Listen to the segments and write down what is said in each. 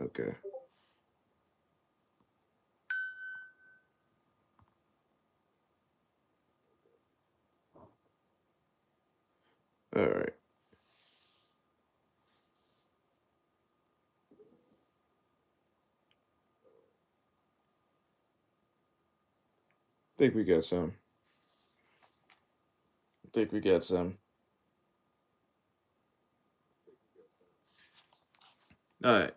Okay. All right. Think we got some. Think we got some. All right.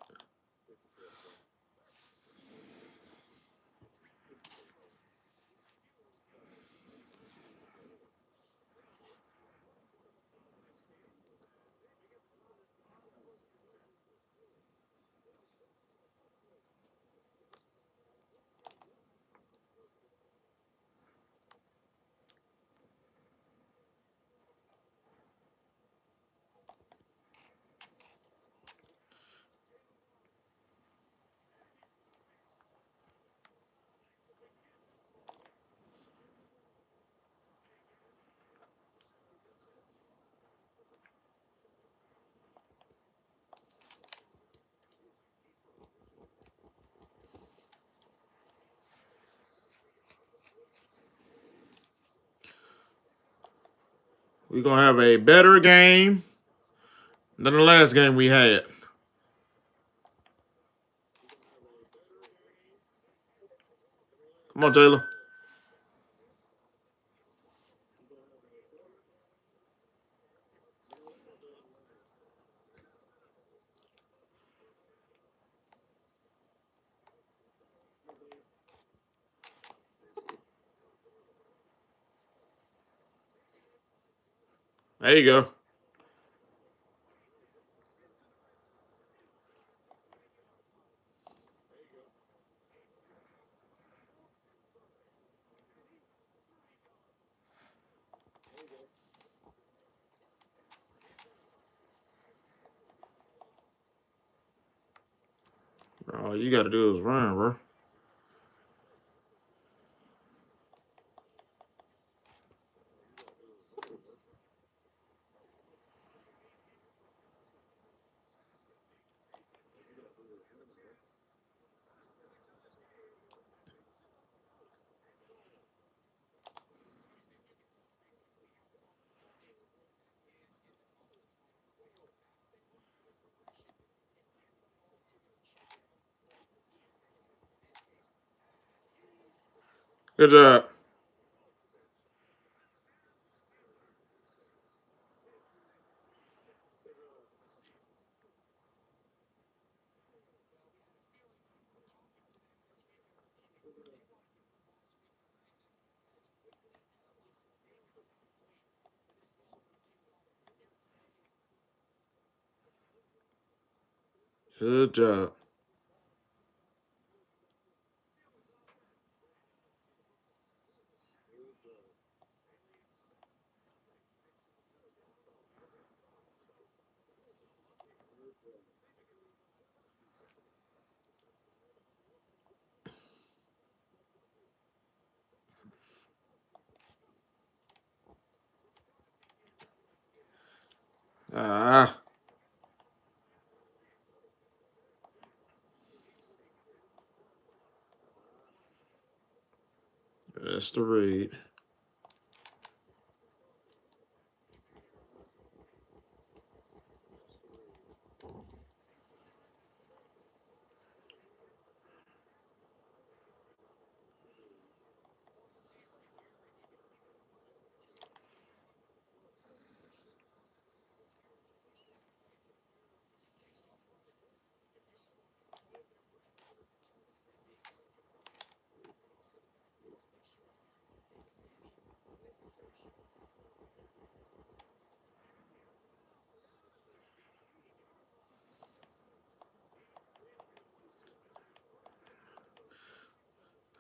We're gonna have a better game than the last game we had. Come on, Taylor. There you go. All you got to do is run, bro. Good job. Good job. Ah, that's the read.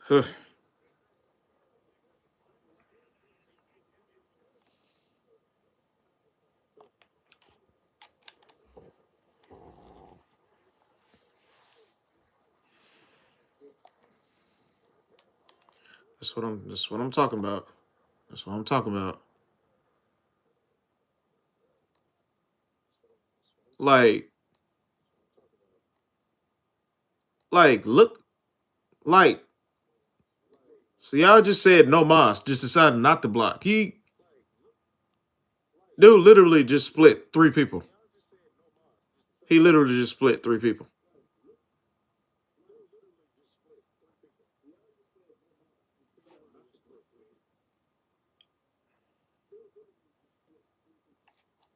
Huh. That's what I'm talking about. That's what I'm talking about. Like, look, like, so y'all just said no mas, just decided not to block. Dude literally just split three people. He literally just split three people.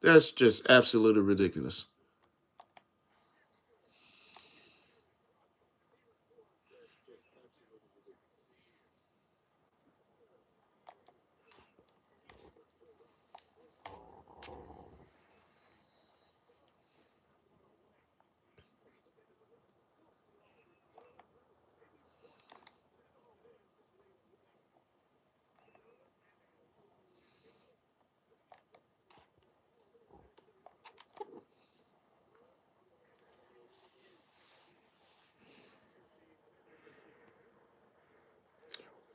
That's just absolutely ridiculous.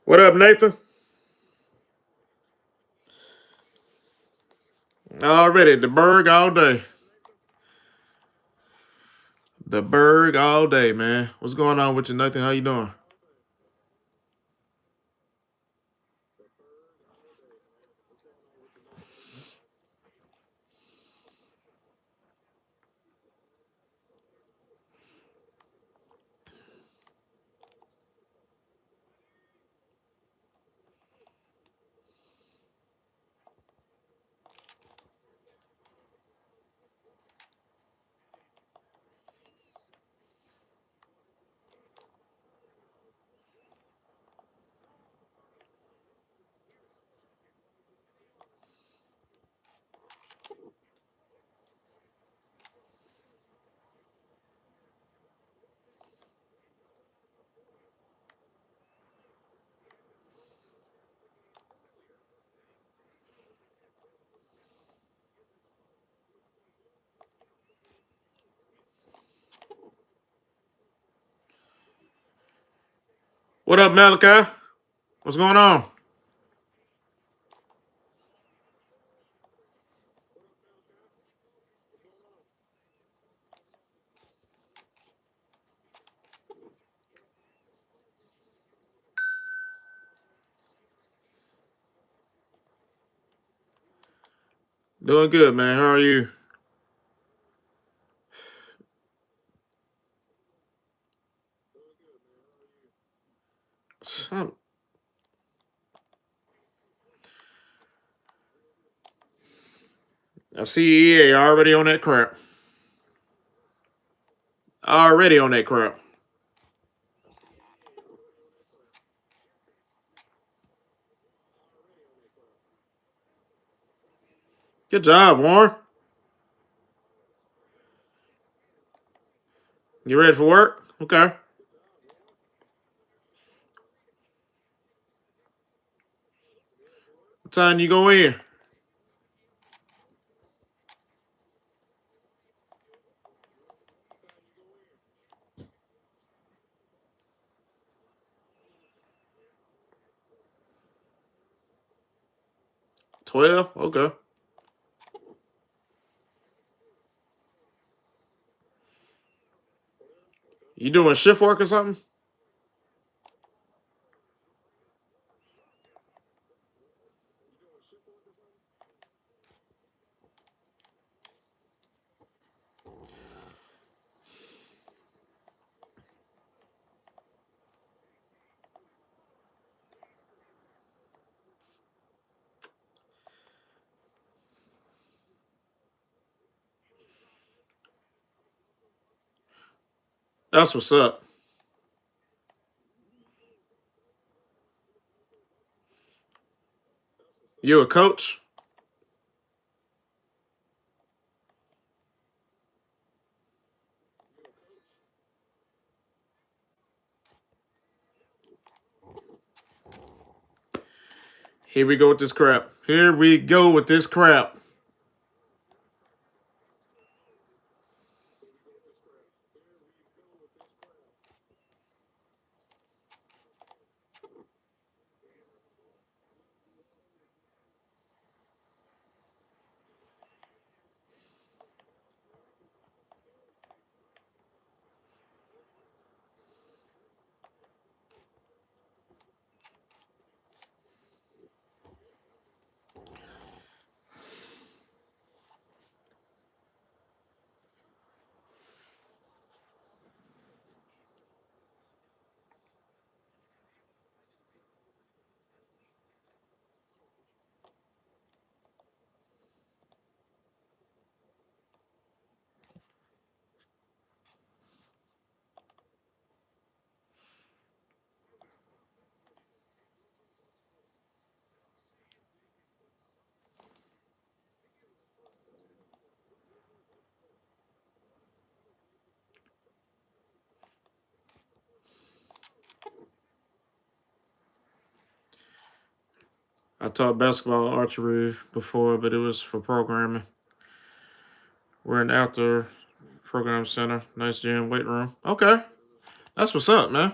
What up, Nathan? Already, the Berg all day. The Berg all day, man. What's going on with you, Nathan? How you doing? What up, Malachi? What's going on? Doing good, man. How are you? Some, I see EA already on that crap. Already on that crap. Good job, Warren. You ready for work? Okay. What time you go in? 12? Okay. You doing shift work or something? 'That's what's up. You a coach? Here we go with this crap. Here we go with this crap. I taught basketball and archery before, but it was for programming. We're in outdoor program center, nice gym, weight room. Okay, that's what's up, man.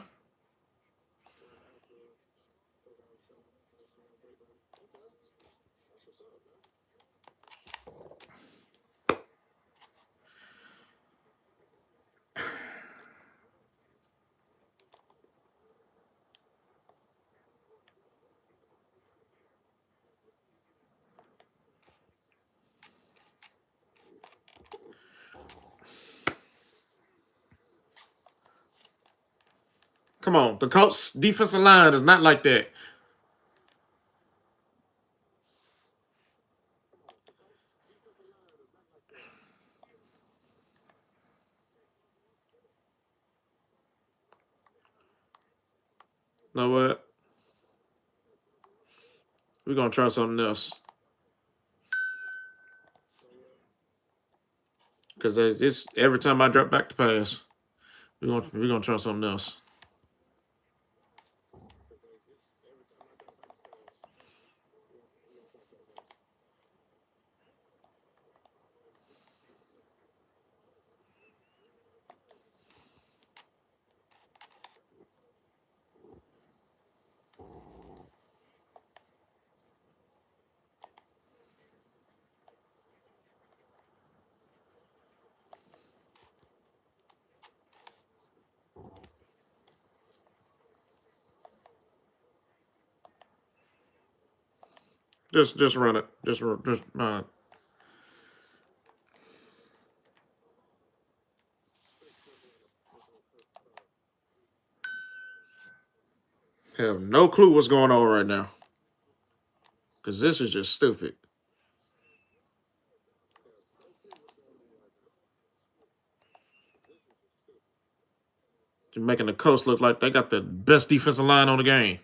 Come on, the Colts defensive line is not like that. Know what? We're gonna try something else because it's every time I drop back to pass, we're gonna try something else. Just run it. Just have no clue what's going on right now because this is just stupid. You're making the Colts look like they got the best defensive line on the game.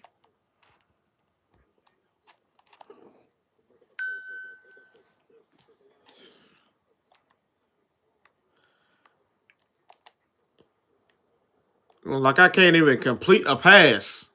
Like I can't even complete a pass.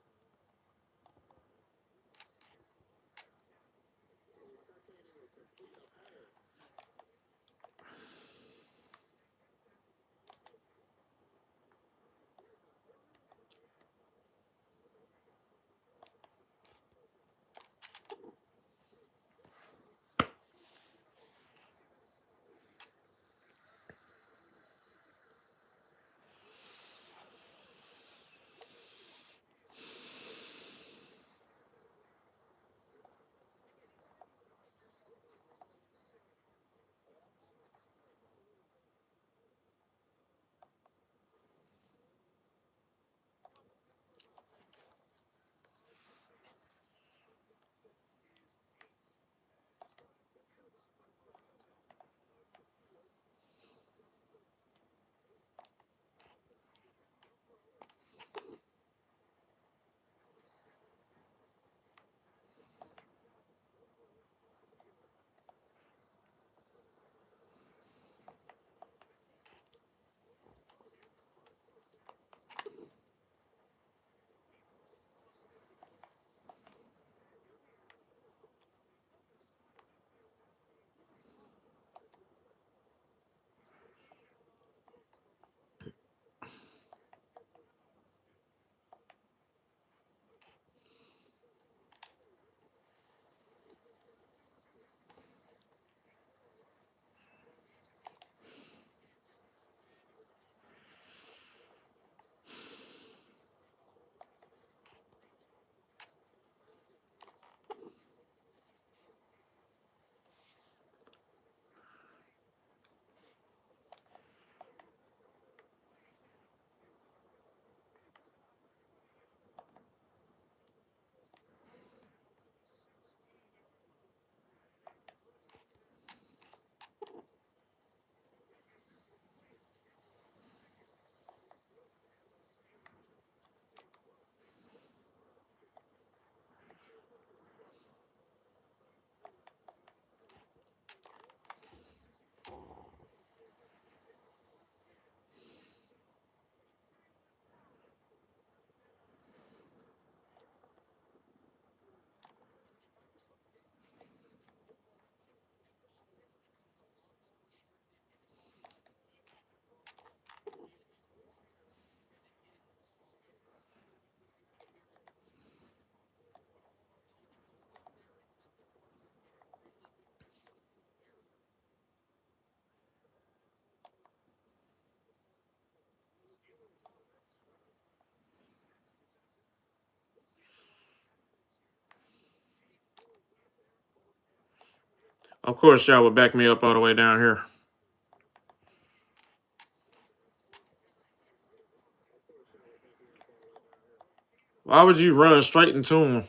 Of course, y'all would back me up all the way down here. Why would you run straight into him?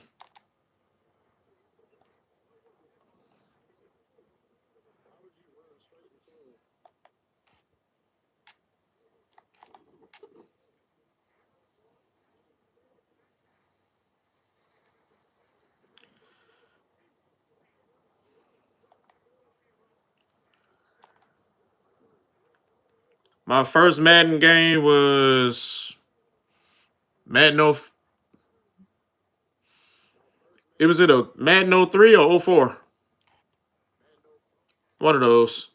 My first Madden game was Madden. It was it a Madden 03 or 04? One of those.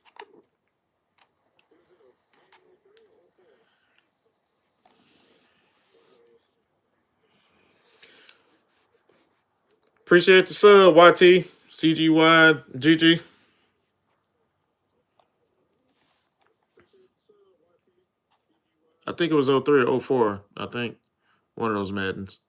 Appreciate the sub, YT, CGY, GG. I think it was 03 or 04. I think one of those Maddens.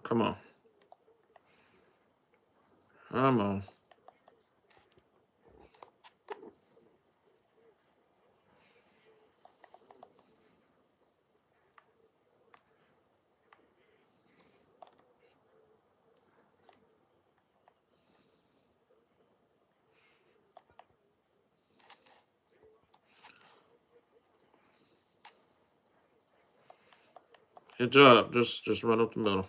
Come on. Come on. Good job. Just run up the middle.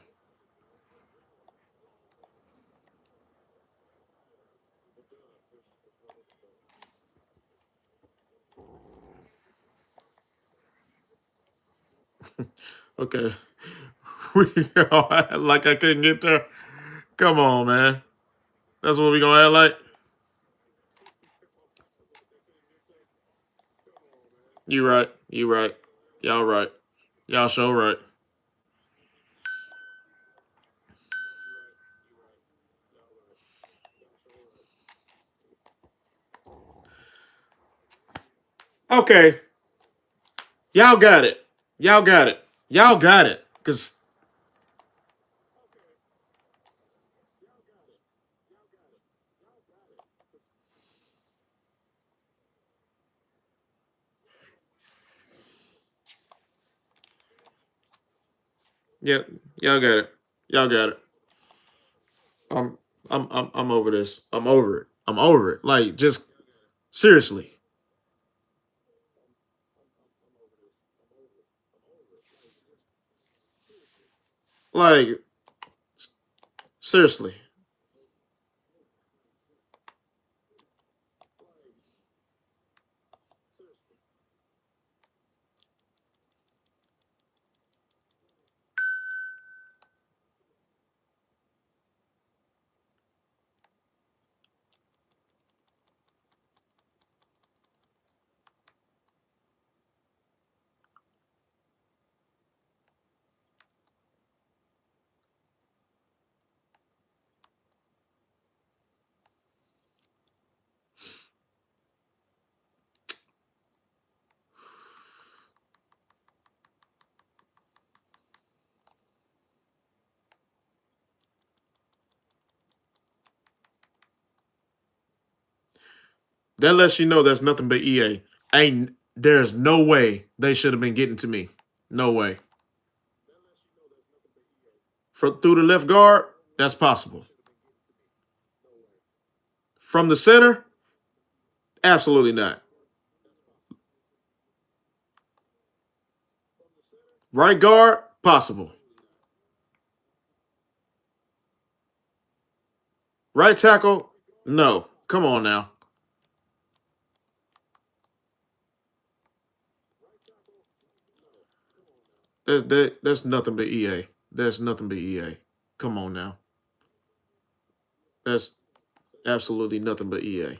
Okay. Like I couldn't get there. Come on, man. That's what we gonna act like. You right. You right. Y'all right. Y'all show right. Okay. Y'all got it. Y'all got it. Y'all got it. Cause yeah, y'all got it. Y'all got it. I'm I'm over this. I'm over it. I'm over it. Like just seriously. Like seriously. That lets you know that's nothing but EA. There's no way they should have been getting to me. No way. Through the left guard, that's possible. From the center, absolutely not. Right guard, possible. Right tackle, no. Come on now. That's nothing but EA. That's nothing but EA. Come on now. That's absolutely nothing but EA.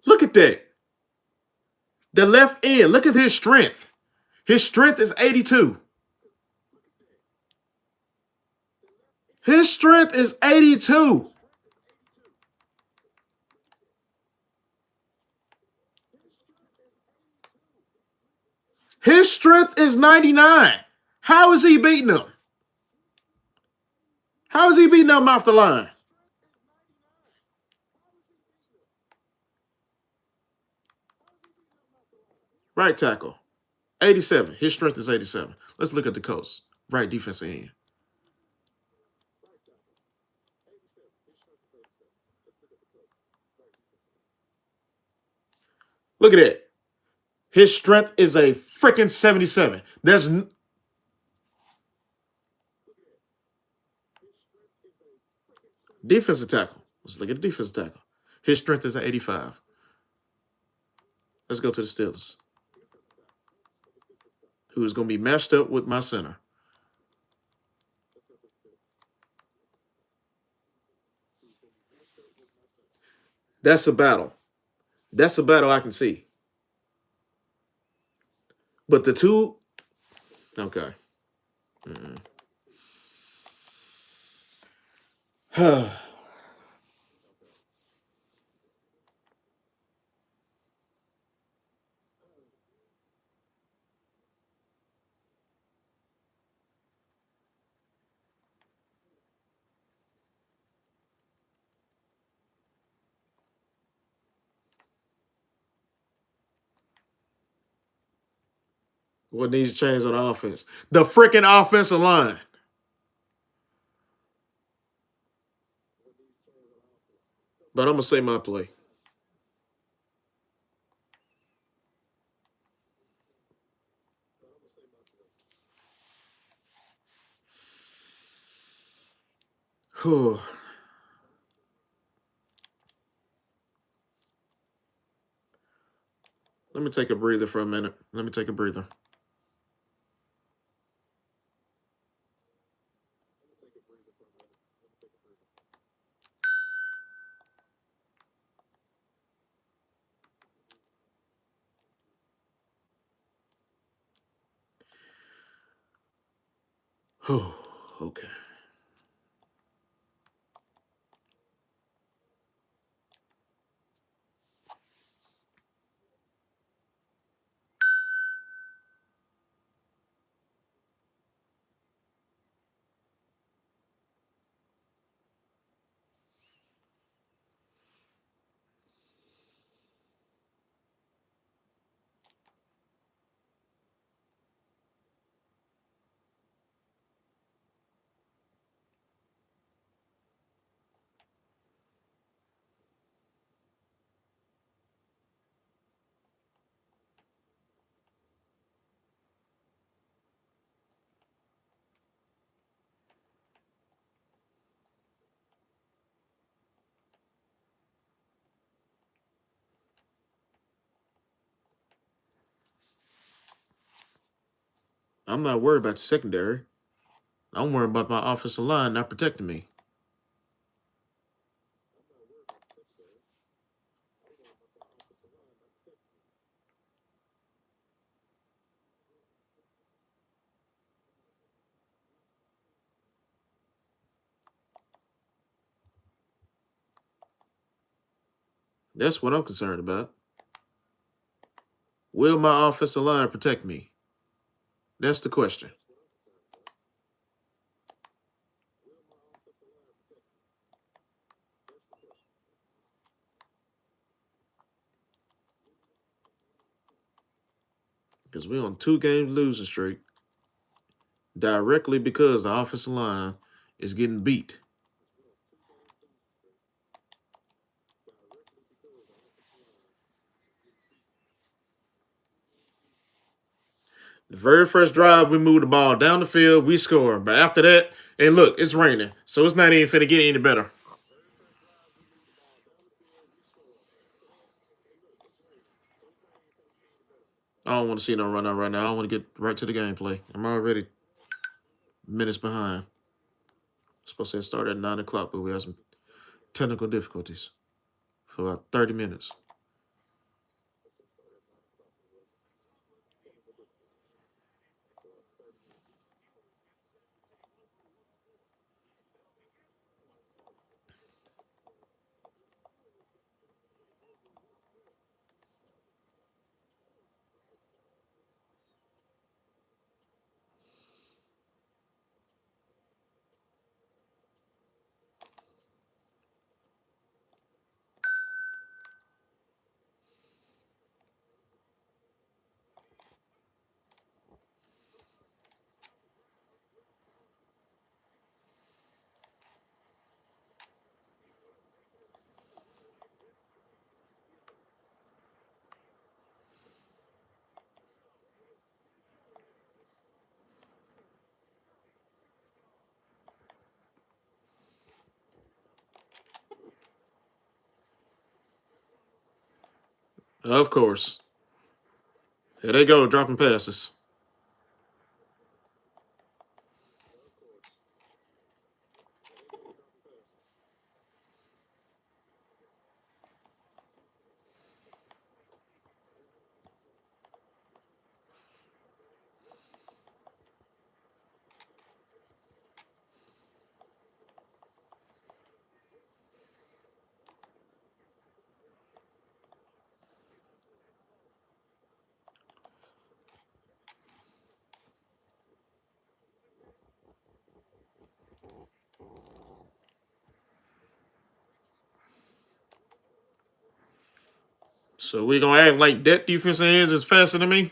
Look at that. The left end. Look at his strength. His strength is 82. His strength is 82. His strength is 99. How is he beating him? How is he beating him off the line? Right tackle, 87. His strength is 87. Let's look at the coast. Right defensive end. Look at that. His strength is a freaking 77. There's defensive tackle. Let's look at the defensive tackle. His strength is an 85. Let's go to the Steelers, who is going to be matched up with my center. That's a battle. That's a battle I can see. But the two, okay. What needs to change on the offense? The freaking offensive line. But I'm going to say my play. Whew. Let me take a breather for a minute. Let me take a breather. Whew. Okay. I'm not worried about the secondary. I'm worried about my offensive line not protecting me. That's what I'm concerned about. Will my offensive line protect me? That's the question. because we're on 2 games losing streak directly because the offensive line is getting beat. The very first drive, we moved the ball down the field, we score. But after that, and look, it's raining, so it's not even finna get any better. I don't want to see no run out right now. I want to get right to the gameplay. I'm already minutes behind. Supposed to have started at 9 o'clock, but we had some technical difficulties for about 30 minutes. Of course. There they go, dropping passes. So we gonna act like that defense ends is faster than me?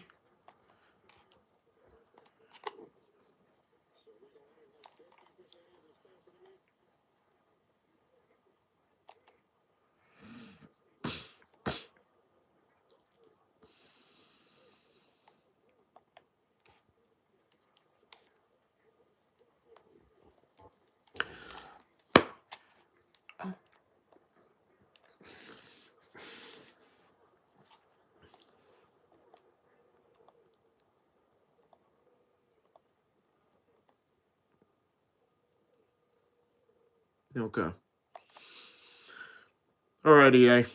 Okay. All right, EA.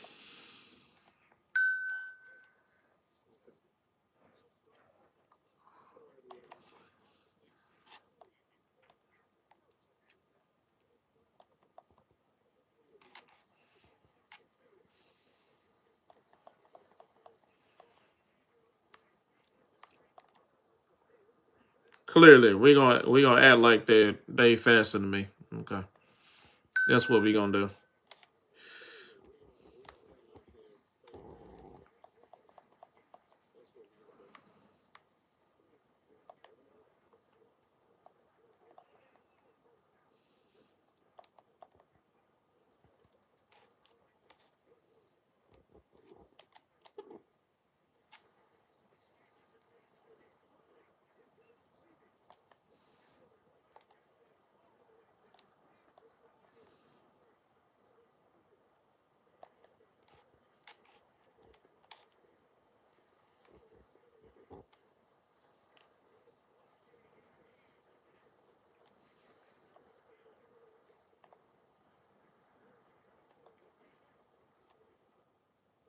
Clearly, we gonna act like they faster than me. Okay. That's what we gonna do.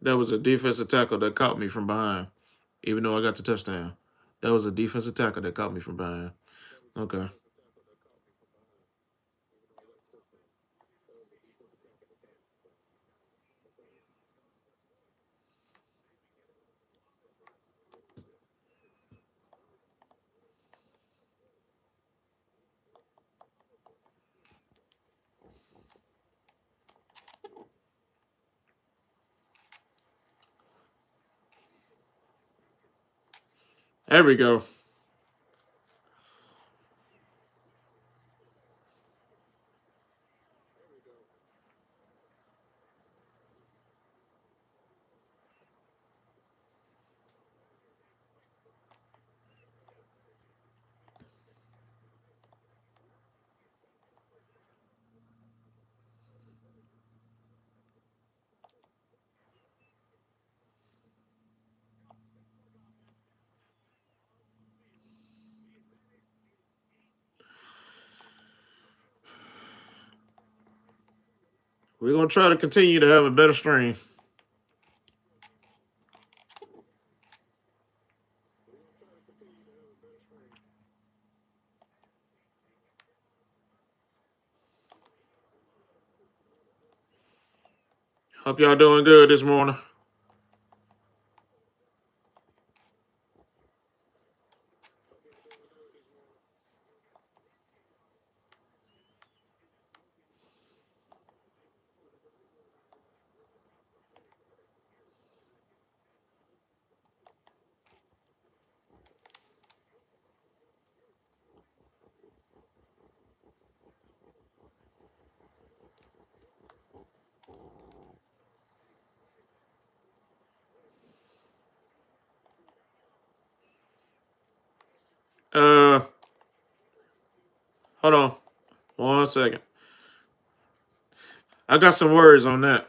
That was a defensive tackle that caught me from behind, even though I got the touchdown. That was a defensive tackle that caught me from behind. Okay. There we go. We're gonna try to continue to have a better stream. Hope y'all doing good this morning. Uh, hold on, 1 second. I got some words on that.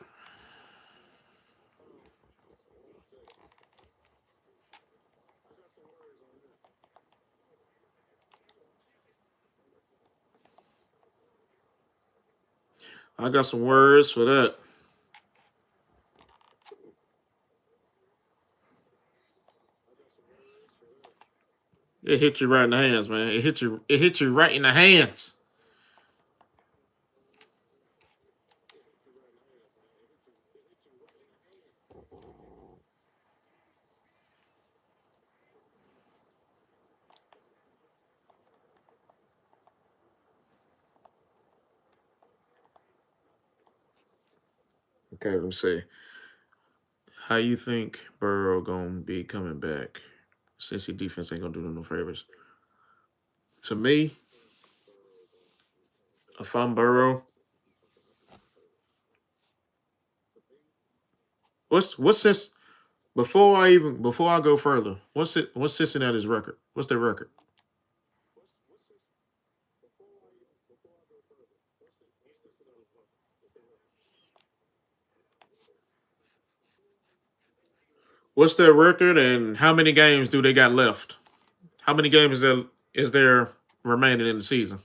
I got some words for that. It hit you right in the hands, man. It hit you. It hit you right in the hands. Okay, let me see. How you think Burrow gonna be coming back? Since the defense ain't gonna do them no favors. To me, if I'm Burrow, what's this? Before I go further, what's Cincinnati's record? What's their record? What's their record and how many games do they got left? How many games is there remaining in the season?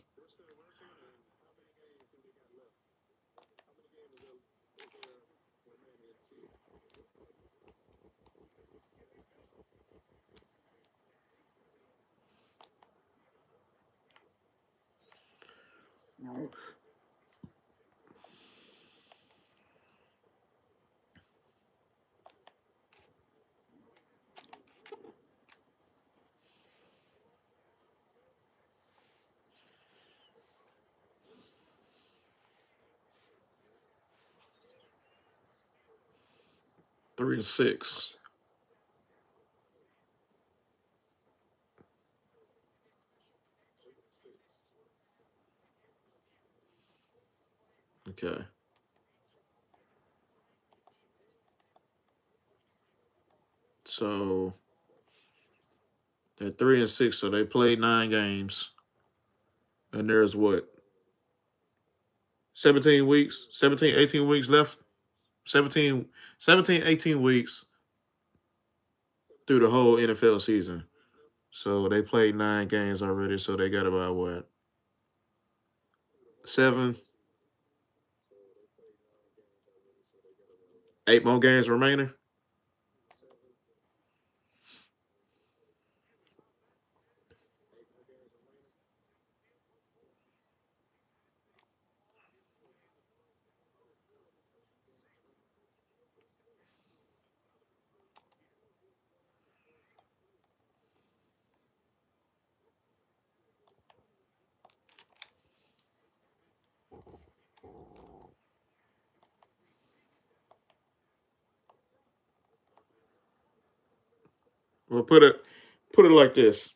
Three and six. Okay. So they're 3 and 6, so they played 9 games. And there's what? 17 weeks? 17, 18 weeks left? 17, 17, 18 weeks through the whole NFL season. So they played 9 games already, so they got about what? 7, 8 more games remaining. Well, put it like this: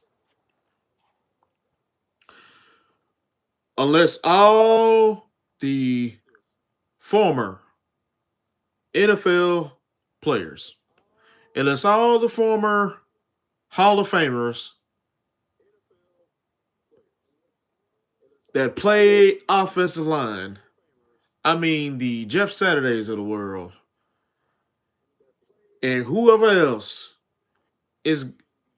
unless all the former NFL players, unless all the former Hall of Famers that played offensive line, I mean the Jeff Saturdays of the world, and whoever else is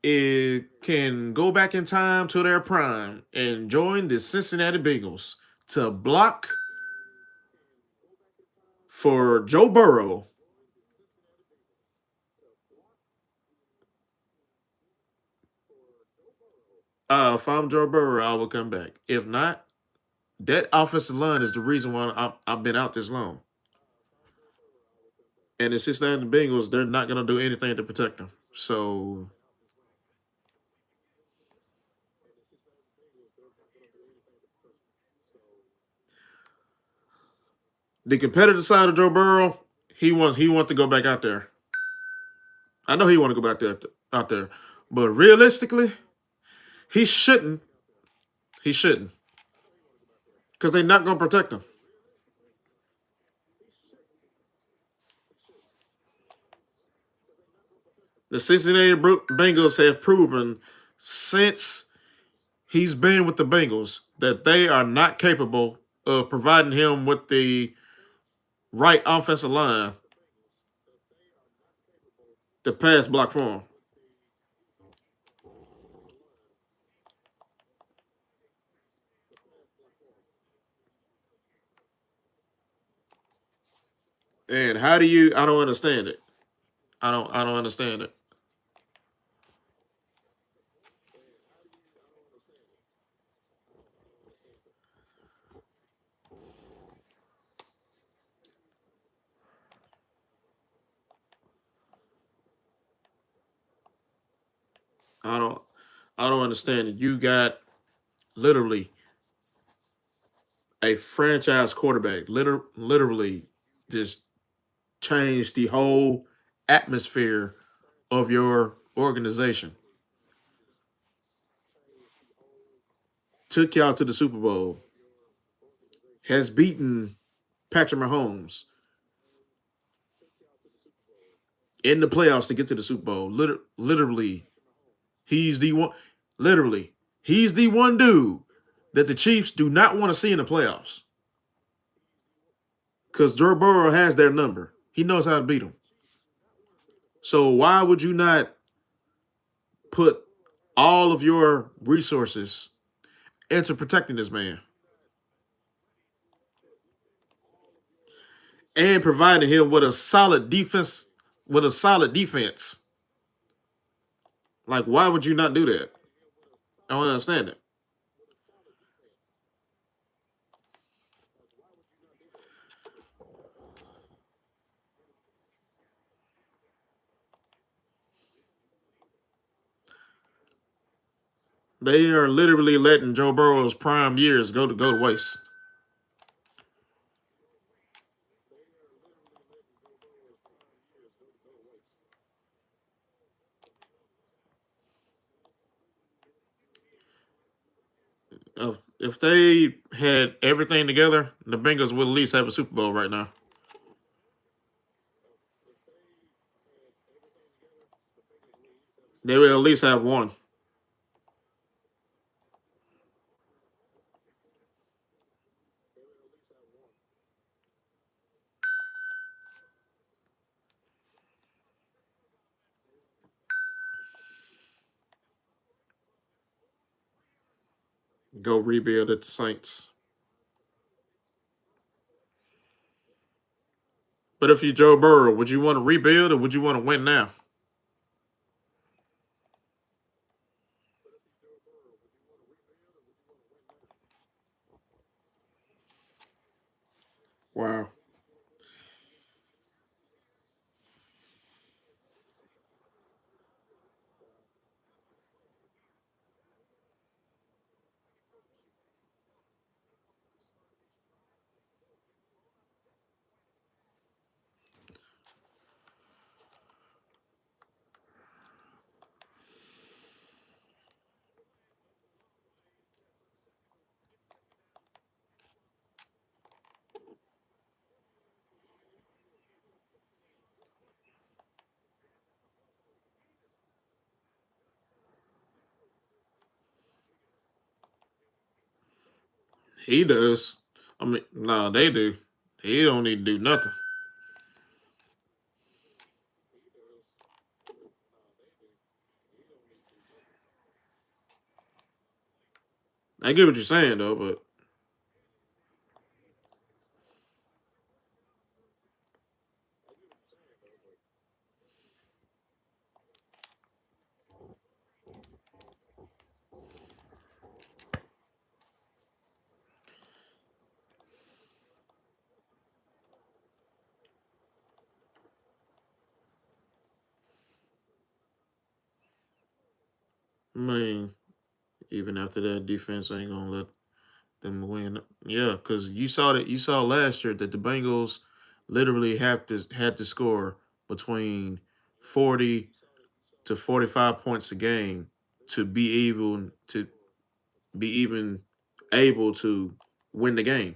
it can go back in time to their prime and join the Cincinnati Bengals to block for Joe Burrow. If I'm Joe Burrow, I will come back. If not, that offensive line is the reason why I've been out this long. And the Cincinnati Bengals, they're not going to do anything to protect them. So the competitive side of Joe Burrow, he wants to go back out there. I know he want to go back there out there, but realistically, he shouldn't. He shouldn't because they're not going to protect him. The Cincinnati Bengals have proven since he's been with the Bengals that they are not capable of providing him with the right offensive line to pass block for him. And how do you? I don't understand it. I don't understand it. I don't I don't understand it. You got literally a franchise quarterback, literally just changed the whole atmosphere of your organization. Took y'all to the Super Bowl. Has beaten Patrick Mahomes in the playoffs to get to the Super Bowl. Literally, he's the one. Literally, he's the one dude that the Chiefs do not want to see in the playoffs because Joe Burrow has their number. He knows how to beat them. So why would you not put all of your resources into protecting this man and providing him with a solid defense? With a solid defense, like why would you not do that? I don't understand it. They are literally letting Joe Burrow's prime years go to waste. If they had everything together, the Bengals would at least have a Super Bowl right now. They would at least have one. Go rebuild at the Saints. But if you Joe Burrow, would you want to rebuild or would you want to win now? Wow. He does. I mean, no, they do. He don't need to do nothing. I get what you're saying though, but I mean, even after that, defense ain't gonna let them win. Yeah, because you saw that. You saw last year that the Bengals literally had to score between 40 to 45 points a game to be even able to win the game.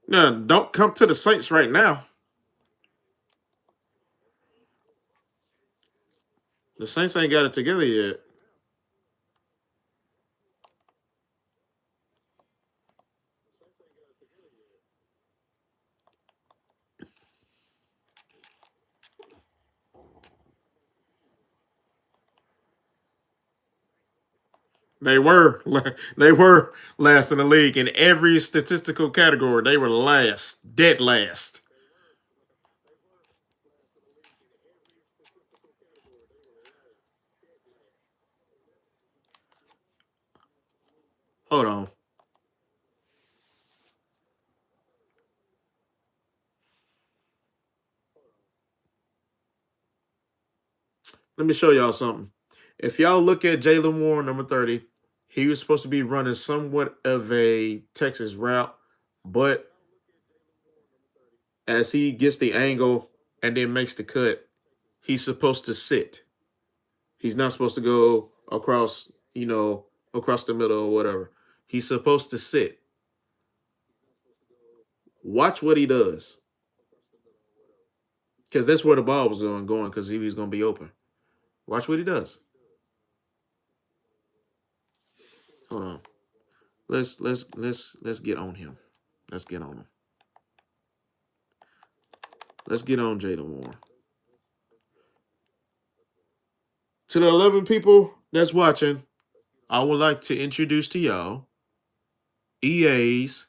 Now, don't come to the Saints right now. The Saints ain't got it together yet. They were they were last in the league in every statistical category. They were last, dead last. Hold on. Let me show y'all something. If y'all look at Jalen Warren, number 30, he was supposed to be running somewhat of a Texas route, but as he gets the angle and then makes the cut, he's supposed to sit. He's not supposed to go across the middle or whatever. He's supposed to sit. Watch what he does. Because that's where the ball was going because he was going to be open. Watch what he does. Hold on. Let's get on him. Let's get on him. Let's get on Jalen Warren. To the 11 people that's watching, I would like to introduce to y'all EA's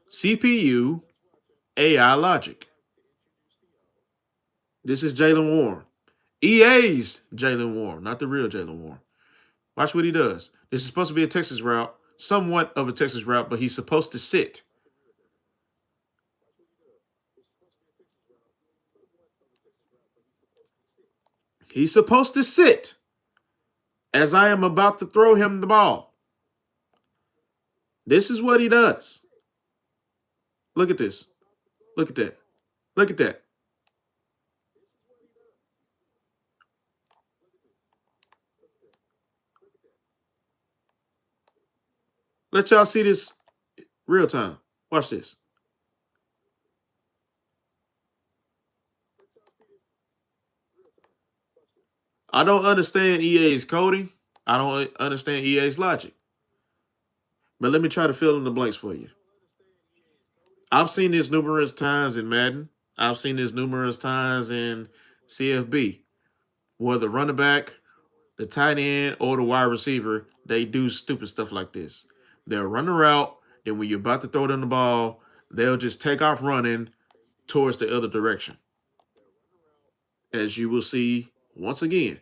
CPU AI logic. This is Jalen Warren. EA's Jalen Warren, not the real Jalen Warren. Watch what he does. This is supposed to be a Texas route, somewhat of a Texas route, but he's supposed to sit. He's supposed to sit as I am about to throw him the ball. This is what he does. Look at this. Look at that. Look at that. Let y'all see this real time. Watch this. I don't understand EA's coding. I don't understand EA's logic. But let me try to fill in the blanks for you. I've seen this numerous times in Madden. I've seen this numerous times in CFB, where the running back, the tight end, or the wide receiver, they do stupid stuff like this. They'll run the route, and when you're about to throw them the ball, they'll just take off running towards the other direction. As you will see once again,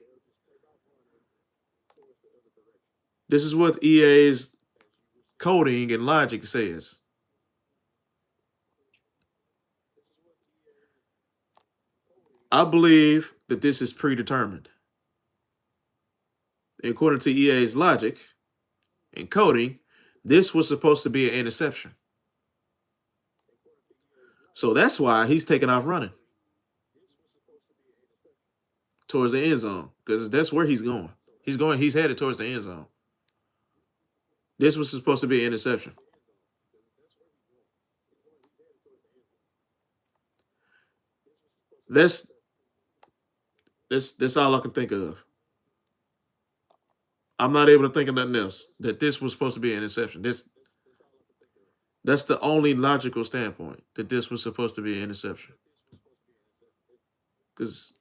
this is what EA's coding and logic says. I believe that this is predetermined. According to EA's logic and coding, this was supposed to be an interception. So that's why he's taking off running towards the end zone because that's where he's going. He's headed towards the end zone. This was supposed to be an interception. That's all I can think of. I'm not able to think of nothing else. That this was supposed to be an interception. That's the only logical standpoint that this was supposed to be an interception. Because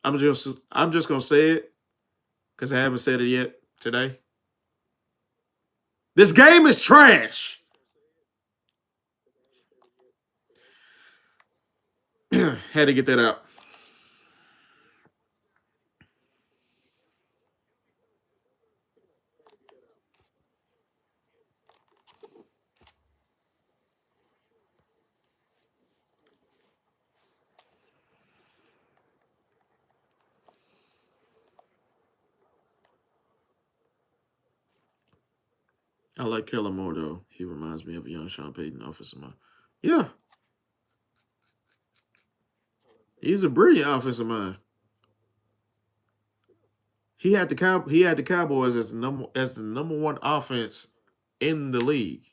I'm just gonna say it because I haven't said it yet today. This game is trash. Had to get that out. I like Kellen Moore though. He reminds me of a young Sean Payton offensive mind. Yeah, he's a brilliant offensive mind. He had the Cowboys as the number one offense in the league.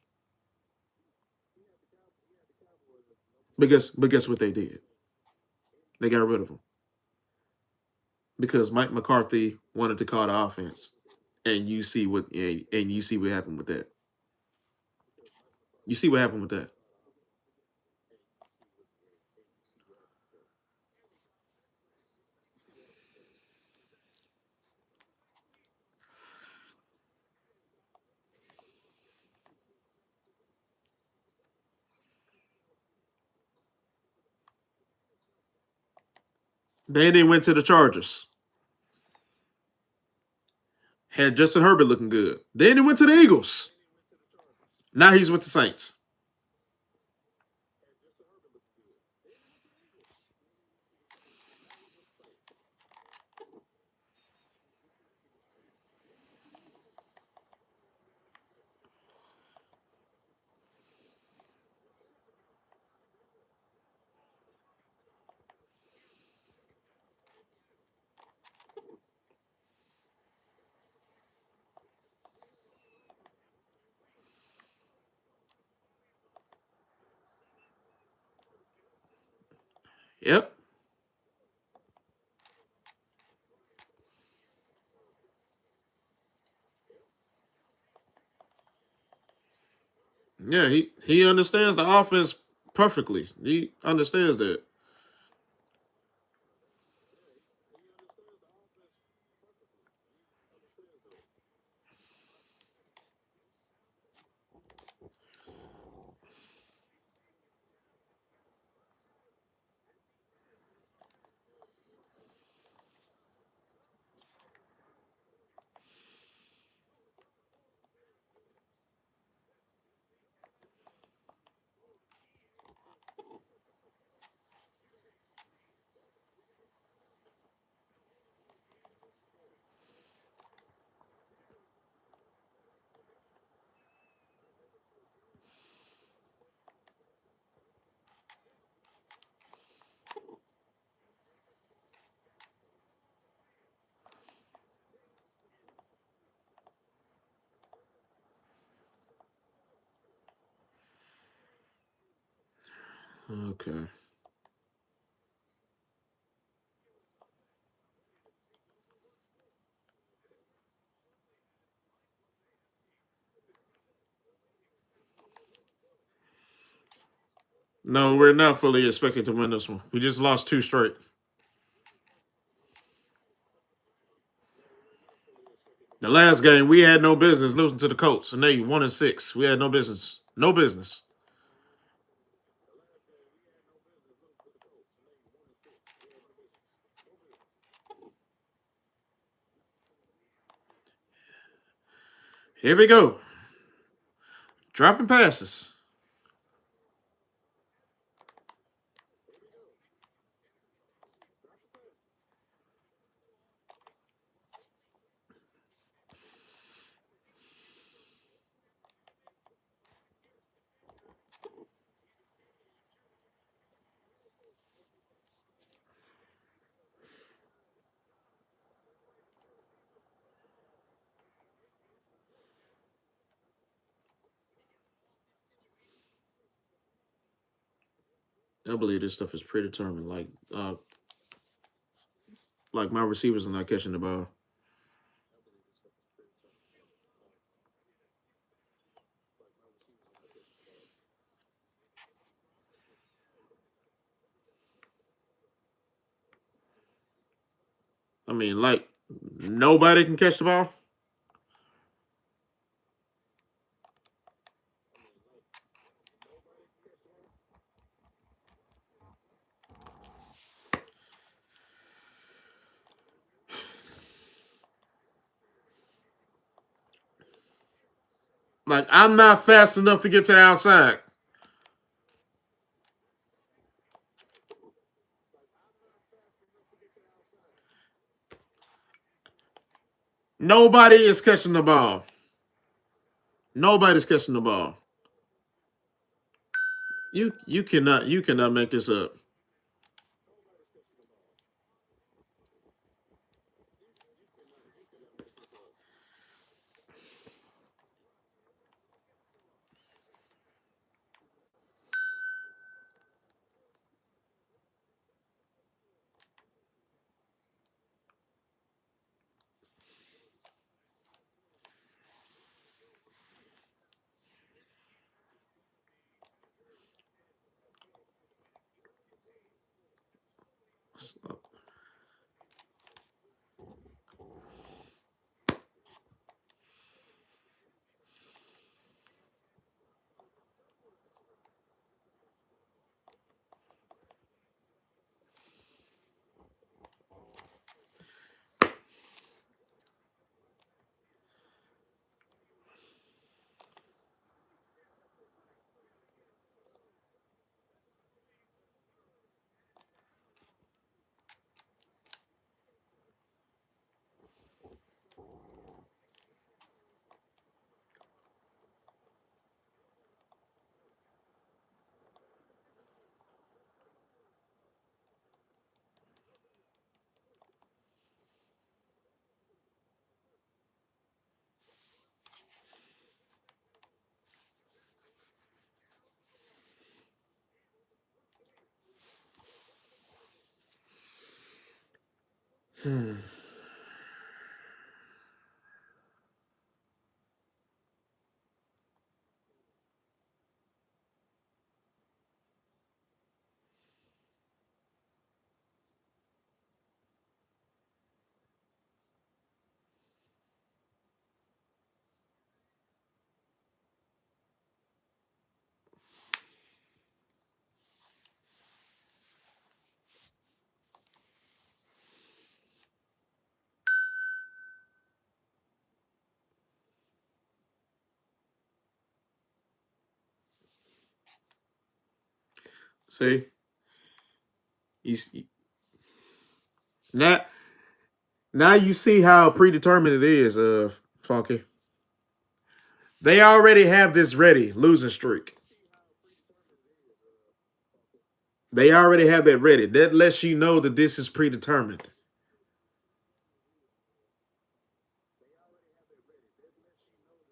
But guess what they did? They got rid of him because Mike McCarthy wanted to call the offense, and you see what happened with that. You see what happened with that. Then they went to the Chargers. Had Justin Herbert looking good. Then he went to the Eagles. Now he's with the Saints. Yep. Yeah, he understands the offense perfectly. He understands that. Okay. No, we're not fully expected to win this one. We just lost two straight. The last game, we had no business losing to the Colts, and they 1-6. We had no business. No business. Here we go. Dropping passes. I believe this stuff is predetermined. Like Like my receivers are not catching the ball. I mean, like nobody can catch the ball. Like I'm not fast enough to get to the outside. Nobody is catching the ball. Nobody's catching the ball. You cannot make this up. Hmm. See, you, now now you see how predetermined it is. Funky. They already have this ready losing streak. They already have that ready. That lets you know that this is predetermined.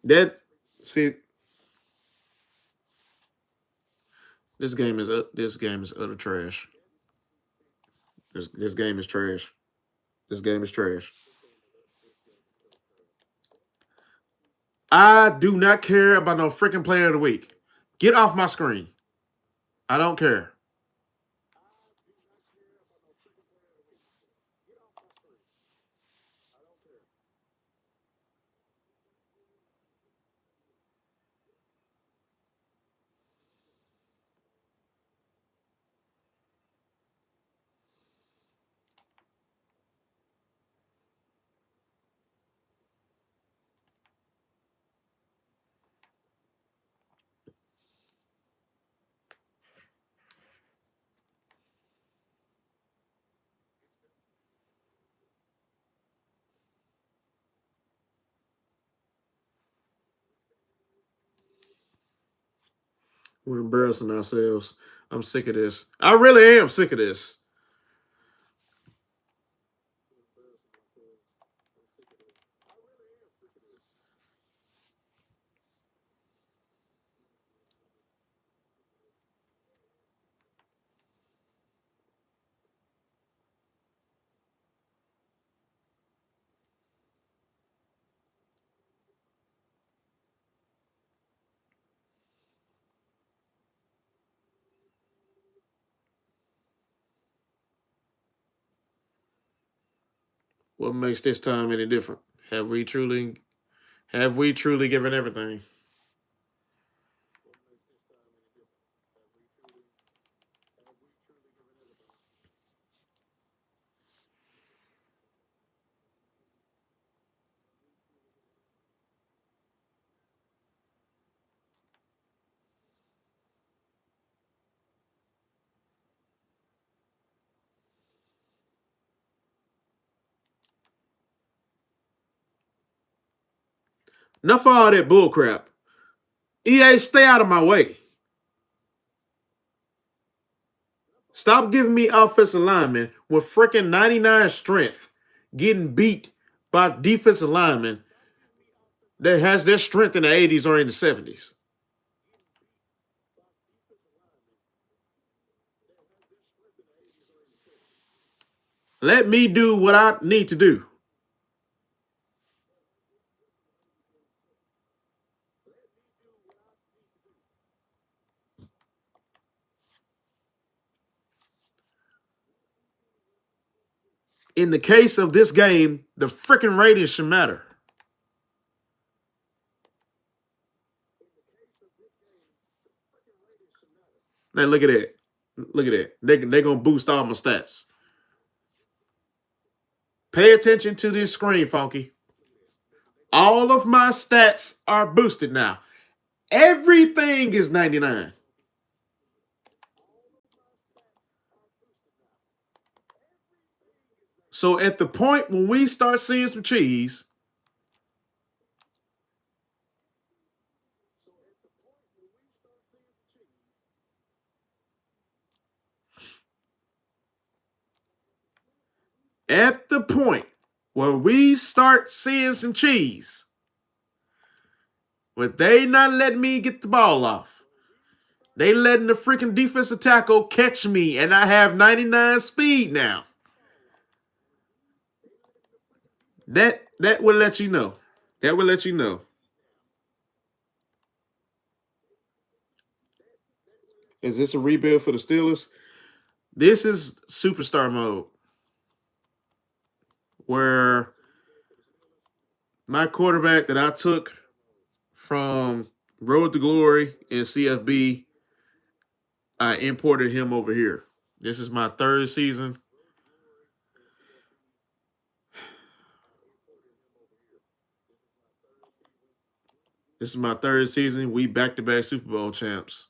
That see, this game is utter trash. This game is trash. This game is trash. I do not care about no freaking player of the week. Get off my screen. I don't care. We're embarrassing ourselves. I'm sick of this. I really am sick of this. What makes this time any different? Have we truly given everything? Enough of all that bullcrap. EA, stay out of my way. Stop giving me offensive linemen with freaking 99 strength getting beat by defensive linemen that has their strength in the 80s or in the 70s. Let me do what I need to do. In the case of this game, the freaking ratings should matter. Now look at that. Look at that. They're going to boost all my stats. Pay attention to this screen, Funky. All of my stats are boosted now. Everything is 99. So at the point when we start seeing some cheese, at the point where we start seeing some cheese, where they not letting me get the ball off, they letting the freaking defensive tackle catch me, and I have 99 speed now. That will let you know. That will let you know. Is this a rebuild for the Steelers? This is superstar mode, where my quarterback that I took from Road to Glory in CFB, I imported him over here. This is my third season. This is my third season. We back-to-back Super Bowl champs,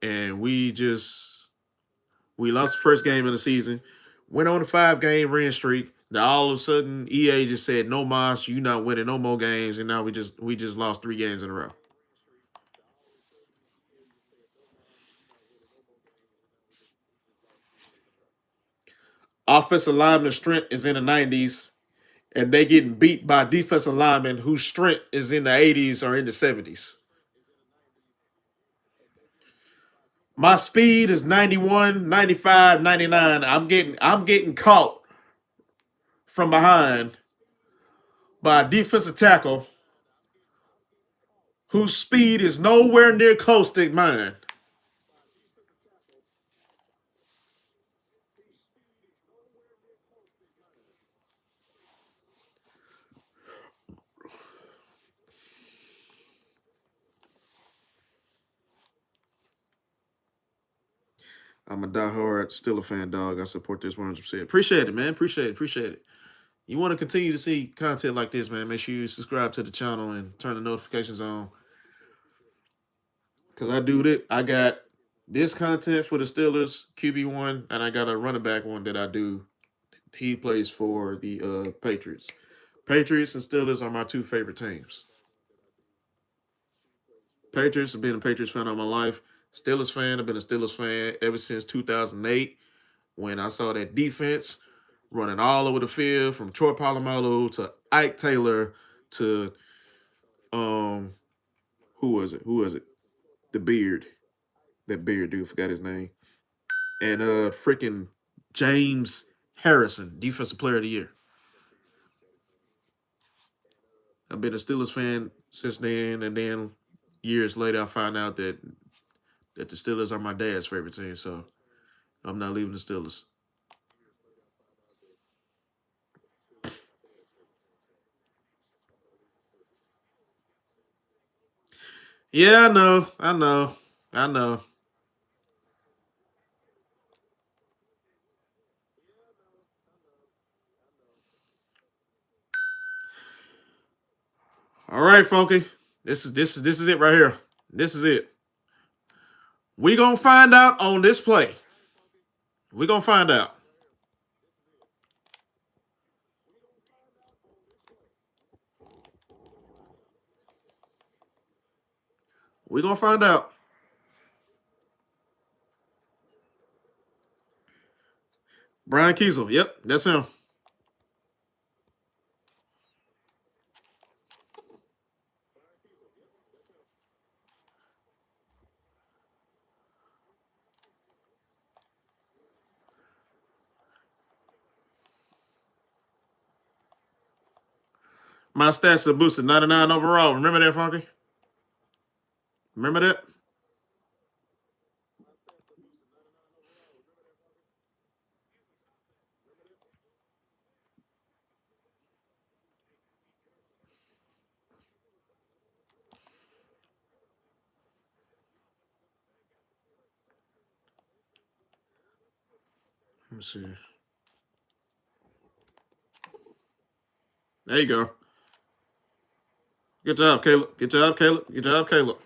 and we lost the first game of the season. Went on a 5-game win streak. Now all of a sudden, EA just said, "No mas, you not winning no more games," and now we just lost 3 games in a row. Offensive lineman strength is in the 90s, and they getting beat by defensive linemen whose strength is in the 80s or in the 70s. My speed is 91, 95, 99. I'm getting caught from behind by a defensive tackle whose speed is nowhere near close to mine. I'm a diehard Steeler fan, dog. I support this 100%. Appreciate it, man. Appreciate it. You want to continue to see content like this, man? Make sure you subscribe to the channel and turn the notifications on. Cause I do that. I got this content for the Steelers QB1, and I got a running back one that I do. He plays for the Patriots. Patriots and Steelers are my two favorite teams. Patriots have been a Patriots fan all my life. Steelers fan, I've been a Steelers fan ever since 2008 when I saw that defense running all over the field from Troy Polamalu to Ike Taylor to um who was it? Who was it? The beard. That beard dude, forgot his name. And freaking James Harrison, defensive player of the year. I've been a Steelers fan since then, and then years later I find out that the Steelers are my dad's favorite team, so I'm not leaving the Steelers. Yeah, I know. I know. I know. All right, Funky. This is it right here. This is it. We gonna find out on this play. We gonna find out. We gonna find out. Brian Kiesel. Yep, that's him. My stats are boosted 99 overall. Remember that, Funky? Remember that? Let me see. There you go. Good job, Caleb. Good job, Caleb. Good job, Caleb.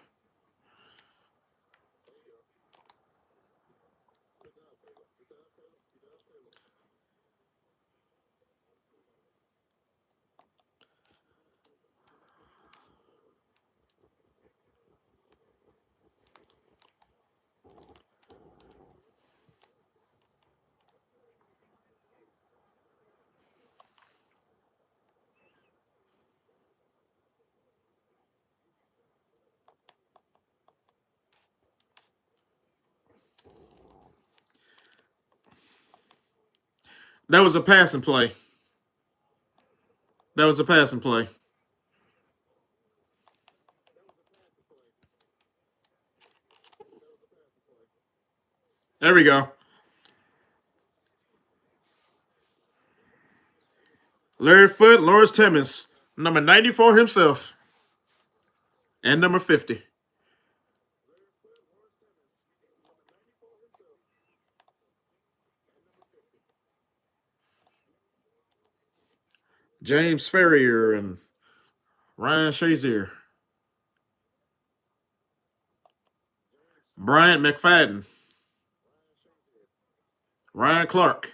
That was a passing play. That was a passing play. There we go. Larry Foote, Lawrence Timmons, number 94 himself, and number 50. James Ferrier and Ryan Shazier. Bryant McFadden. Ryan Clark.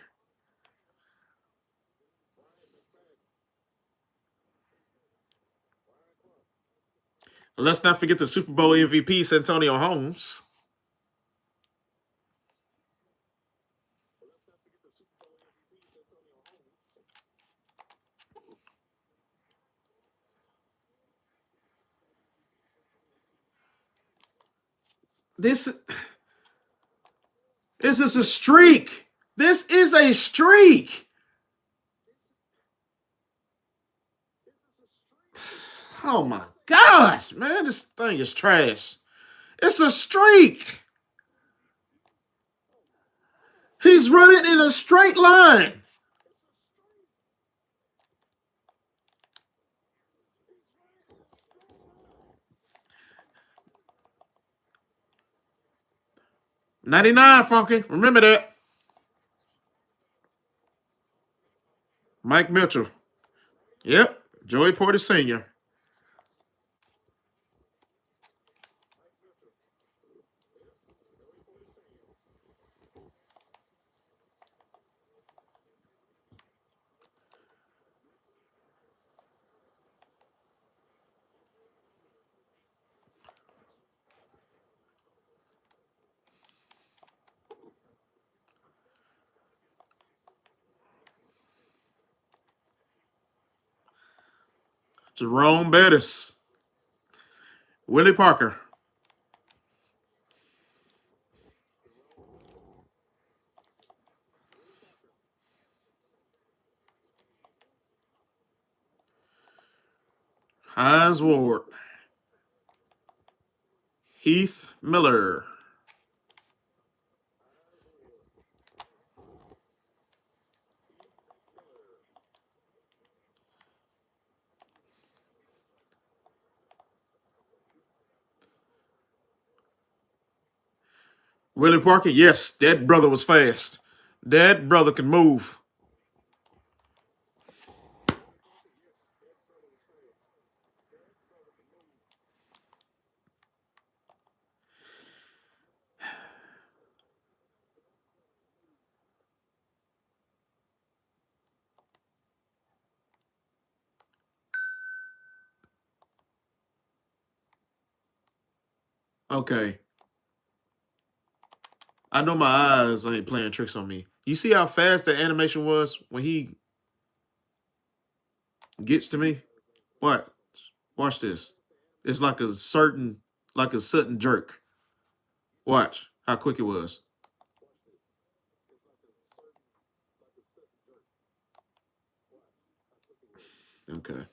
And let's not forget the Super Bowl MVP, Santonio Holmes. This this is a streak. This is a streak. Oh my gosh, man, this thing is trash. It's a streak. He's running in a straight line. '99, Funky. Remember that. Mike Mitchell. Yep. Joey Porter Sr. Jerome Bettis. Willie Parker. Hines Ward. Heath Miller. Willie Parker, yes, that brother was fast. That brother can move. Okay. I know my eyes ain't playing tricks on me. You see how fast the animation was when he gets to me? What? Watch this. It's like a sudden jerk. Watch how quick it was. Okay.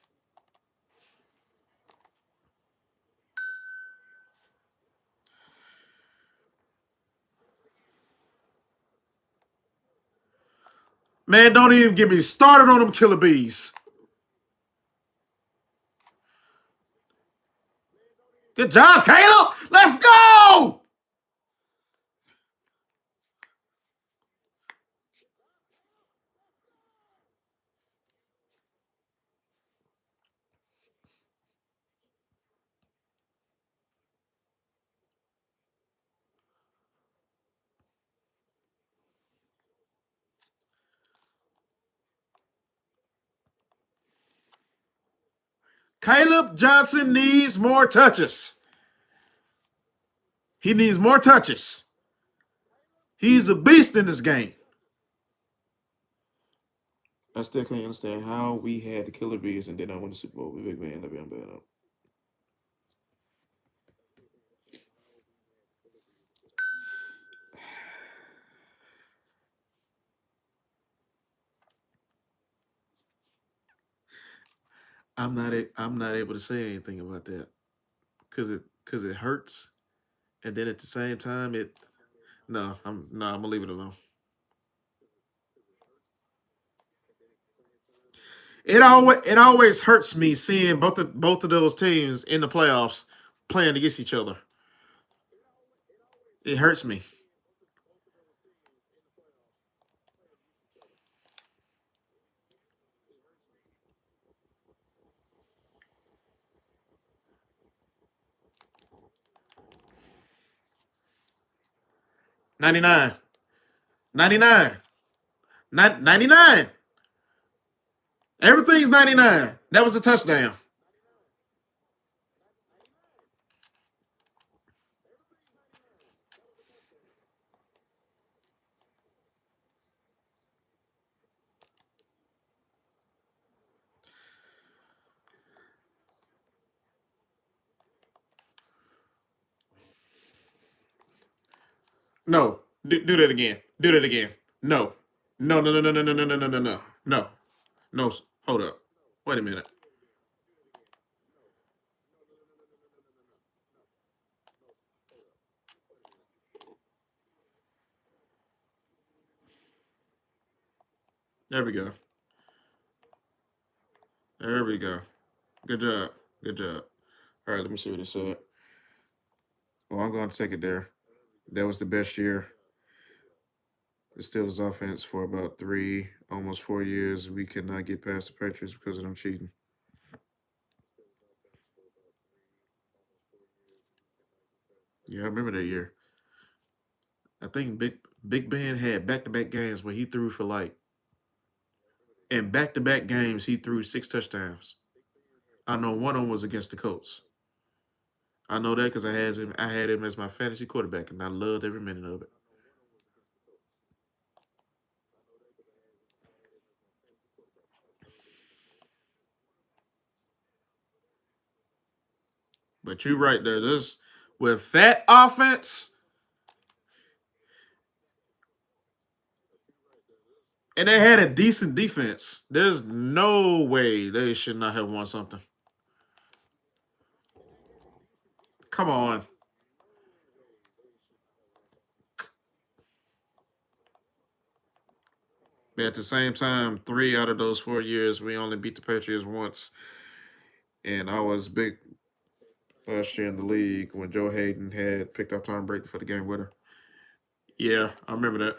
Man, don't even get me started on them killer bees. Good job, Caleb. Let's go. Caleb Johnson needs more touches. He needs more touches. He's a beast in this game. I still can't understand how we had the killer bees and did not win the Super Bowl with Big Man. Let me bad up. I'm not able to say anything about that because it hurts, and then at the same time it no I'm gonna leave it alone. It always hurts me seeing both of those teams in the playoffs playing against each other. It hurts me. 99, 99, 99. Everything's 99. That was a touchdown. No, do that again. Do that again. No, no, no, no, no, no, no, no, no, no, no, no, no, no. Hold up. Wait a minute. There we go. There we go. Good job. Good job. All right, let me see what it said. Well, I'm going to take it there. That was the best year. The Steelers offense for about 3, almost 4 years. We could not get past the Patriots because of them cheating. Yeah, I remember that year. I think Big Ben had back to back games where he threw for like in back to back games he threw 6 touchdowns. I know one of them was against the Colts. I know that because I had him as my fantasy quarterback, and I loved every minute of it. But you're right there. This with that offense, and they had a decent defense. There's no way they should not have won something. Come on. But at the same time, 3 out of those 4 years, we only beat the Patriots once. And I was big last year in the league when Joe Hayden had picked up Tom Brady for the game winner. Yeah, I remember that.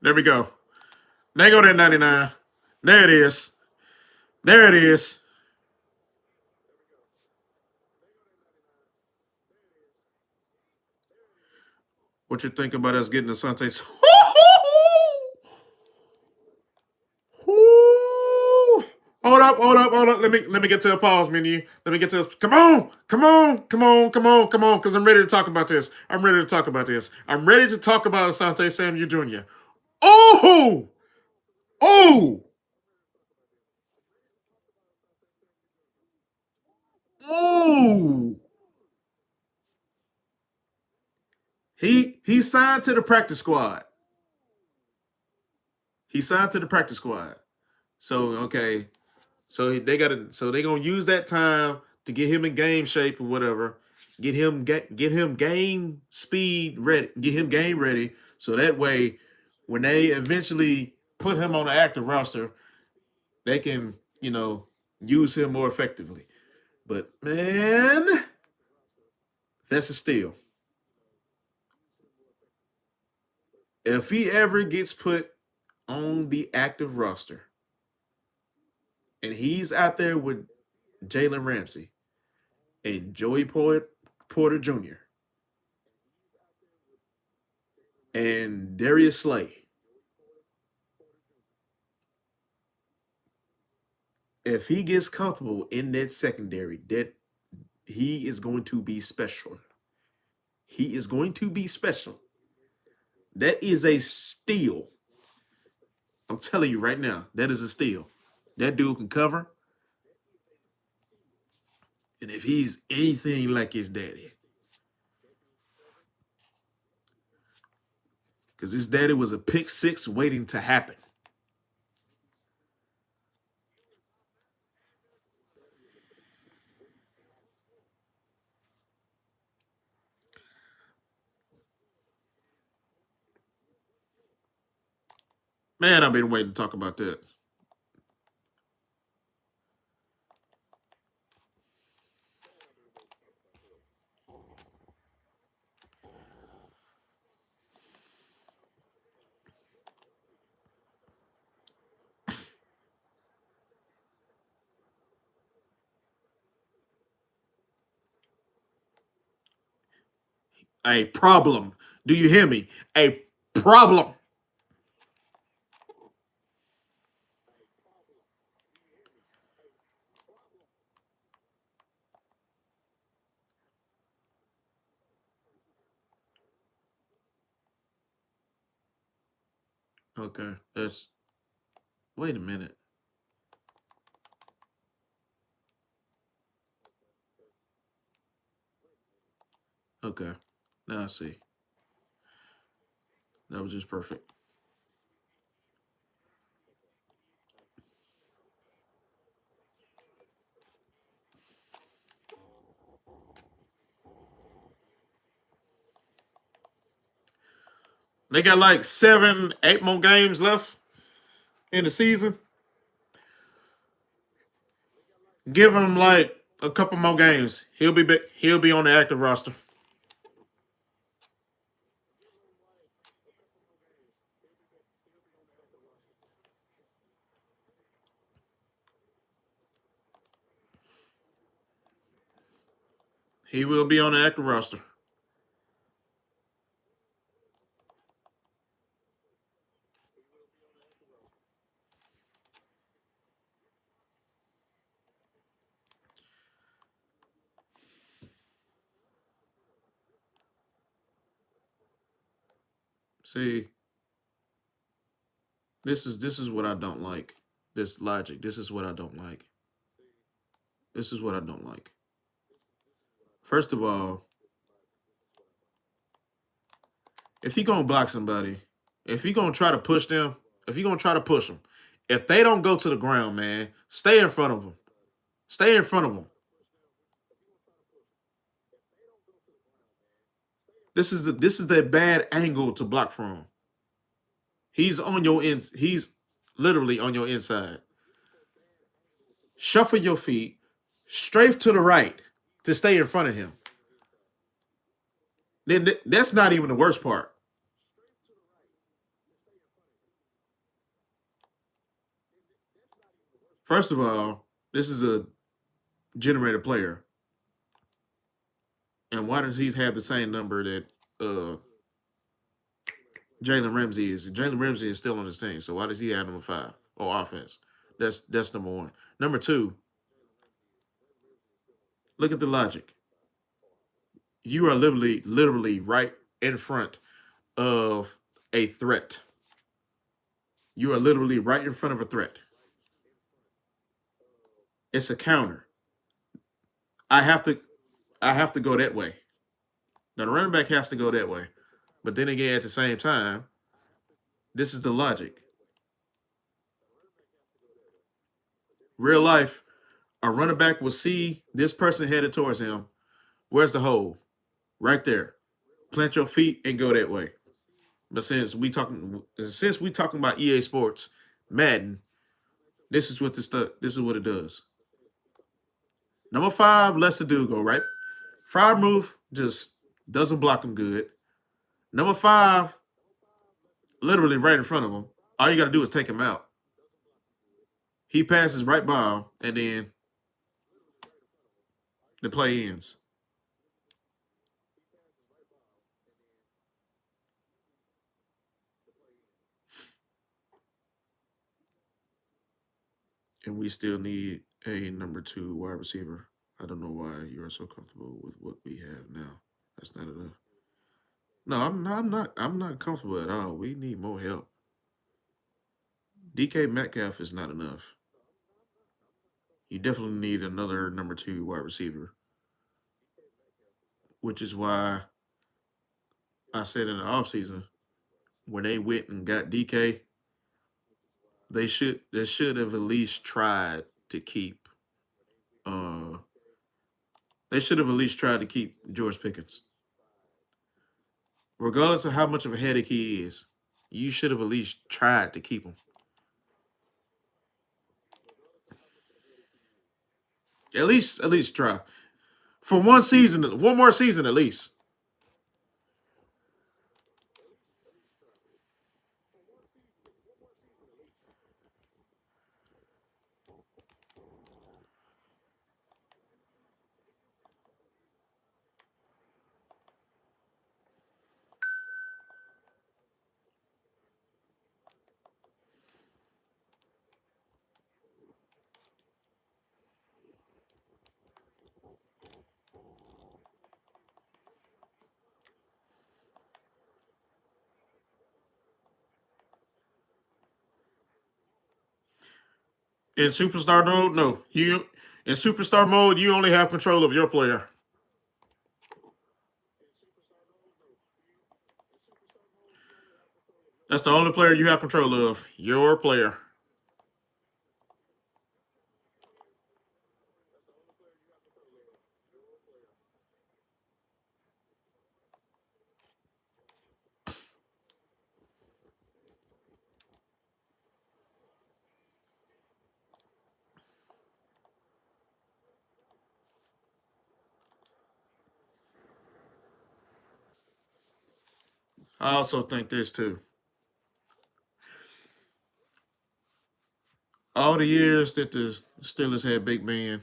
There we go. There go that 99. There it is. There it is. What you think about us getting the Asante? Hold up, hold up, hold up. Let me get to the pause menu. Let me get to this. Come on, come on, come on, come on, come on, because I'm ready to talk about this. I'm ready to talk about this. I'm ready to talk about Asante Samuel Jr. Oh, oh, oh. He signed to the practice squad. He signed to the practice squad. So okay, so they gonna use that time to get him in game shape or whatever. Get him game speed ready. Get him game ready. So that way, when they eventually put him on the active roster, they can use him more effectively. But man, that's a steal. If he ever gets put on the active roster and he's out there with Jalen Ramsey and Joey Porter Jr. and Darius Slay, if he gets comfortable in that secondary, that he is going to be special. He is going to be special. That is a steal. I'm telling you right now, that is a steal. That dude can cover, and if he's anything like his daddy, because his daddy was a pick six waiting to happen. Man, I've been waiting to talk about that. A problem. Do you hear me? A problem. Okay, that's. Wait a minute. Okay, now I see. That was just perfect. They got like 7, 8 more games left in the season. Give him like a couple more games. He'll be on the active roster. He will be on the active roster. See, this is what I don't like. This logic. This is what I don't like. This is what I don't like. First of all, if he gonna block somebody, if he gonna try to push them, if he gonna try to push them, if they don't go to the ground, man, stay in front of them. Stay in front of him. This is that bad angle to block from. He's on your ins. He's literally on your inside. Shuffle your feet straight to the right to stay in front of him. Then that's not even the worst part. First of all, this is a generated player, and why does he have the same number that uh, Jalen Ramsey is? Jalen Ramsey is still on his team, so why does he have number 5 or offense? That's number one. Number two, look at the logic. You are literally right in front of a threat. You are literally right in front of a threat. It's a counter. I have to I have to go that way. Now the running back has to go that way. But then again, at the same time, this is the logic. Real life, a running back will see this person headed towards him. Where's the hole? Right there. Plant your feet and go that way. But since we talking about EA Sports, Madden, this is what it does. Number 5 lets the dude go, right? Fraud move just doesn't block him good. Number 5, literally right in front of him. All you got to do is take him out. He passes right by him, and then the play ends. And we still need a number 2 wide receiver. I don't know why you are so comfortable with what we have now. That's not enough. No, I'm not. I'm not comfortable at all. We need more help. DK Metcalf is not enough. You definitely need another number 2 wide receiver, which is why I said in the offseason when they went and got DK, they should have at least tried to keep uh they should have at least tried to keep George Pickens. Regardless of how much of a headache he is, you should have at least tried to keep him. At least try. For one more season at least. In superstar mode, no. You in superstar mode, you only have control of your player. That's the only player you have control of. Your player. I also think this too. All the years that the Steelers had Big Ben,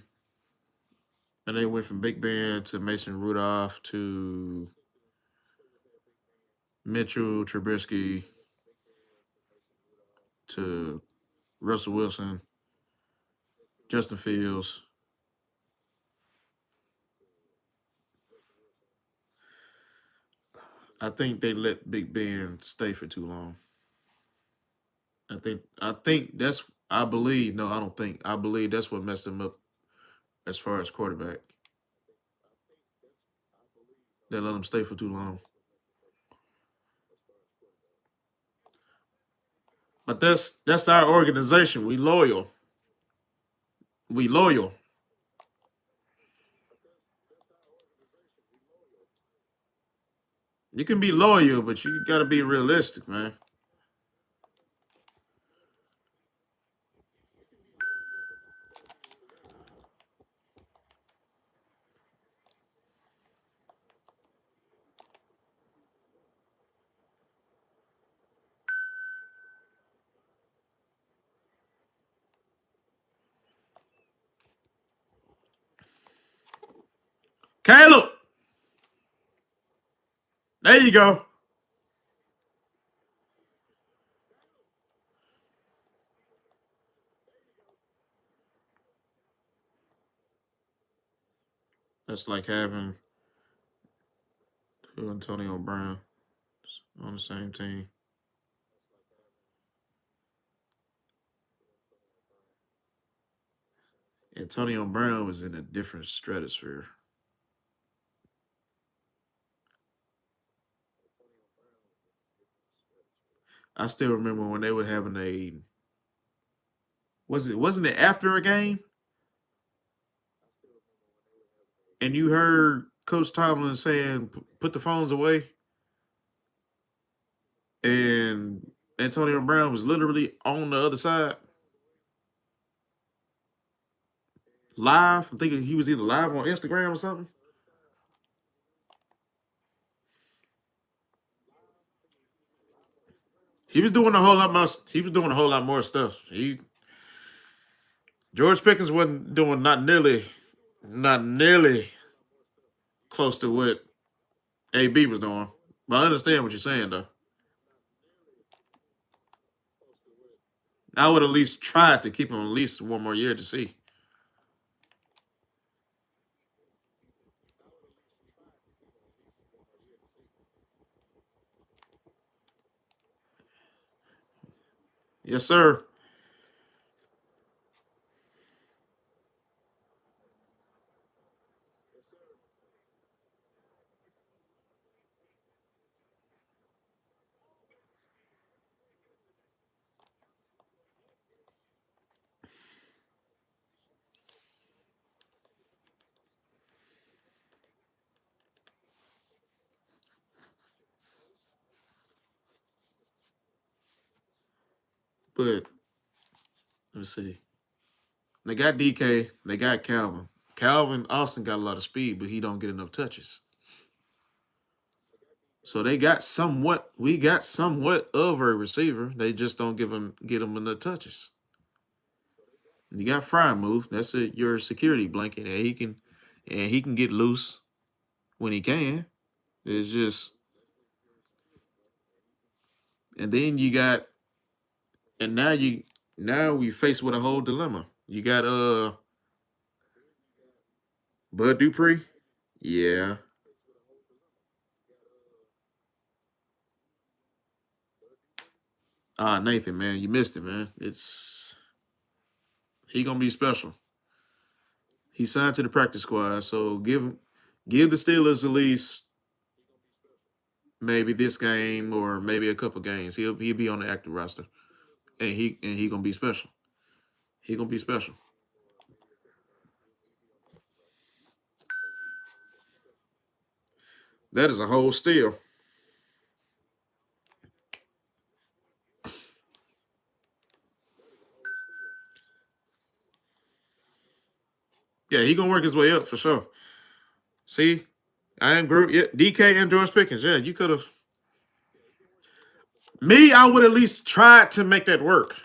and they went from Big Ben to Mason Rudolph to Mitchell Trubisky to Russell Wilson, Justin Fields. I think they let Big Ben stay for too long. I think that's I believe no, I don't think. I believe that's what messed him up as far as quarterback. They let him stay for too long. But that's our organization. We loyal. We loyal. You can be loyal, but you got to be realistic, man. Caleb, there you go. That's like having Antonio Brown on the same team. Antonio Brown was in a different stratosphere. I still remember when they were having a wasn't it after a game and you heard Coach Tomlin saying put the phones away and Antonio Brown was literally on the other side live. I'm thinking he was either live on Instagram or something. He was doing a whole lot more. He was doing a whole lot more stuff. He George Pickens wasn't doing not nearly close to what AB was doing. But I understand what you're saying though. I would at least try to keep him at least one more year to see. Yes, sir. But let's see. They got DK. They got Calvin. Calvin Austin got a lot of speed, but he don't get enough touches. So they got somewhat. We got somewhat of a receiver. They just don't get him enough touches. And you got Fry move. That's your security blanket, and he can get loose when he can. It's just, and then you got, and now we faced with a whole dilemma. You got Bud Dupree. Yeah. Nathan, man, you missed it, man. He gonna be special. He signed to the practice squad, so give the Steelers at least maybe this game or maybe a couple games. He'll be on the active roster, and he gonna be special. He gonna be special. That is a whole steal. Yeah, he gonna work his way up for sure. See, I am group. Yeah, DK and George Pickens. Yeah, you could have. Me, I would at least try to make that work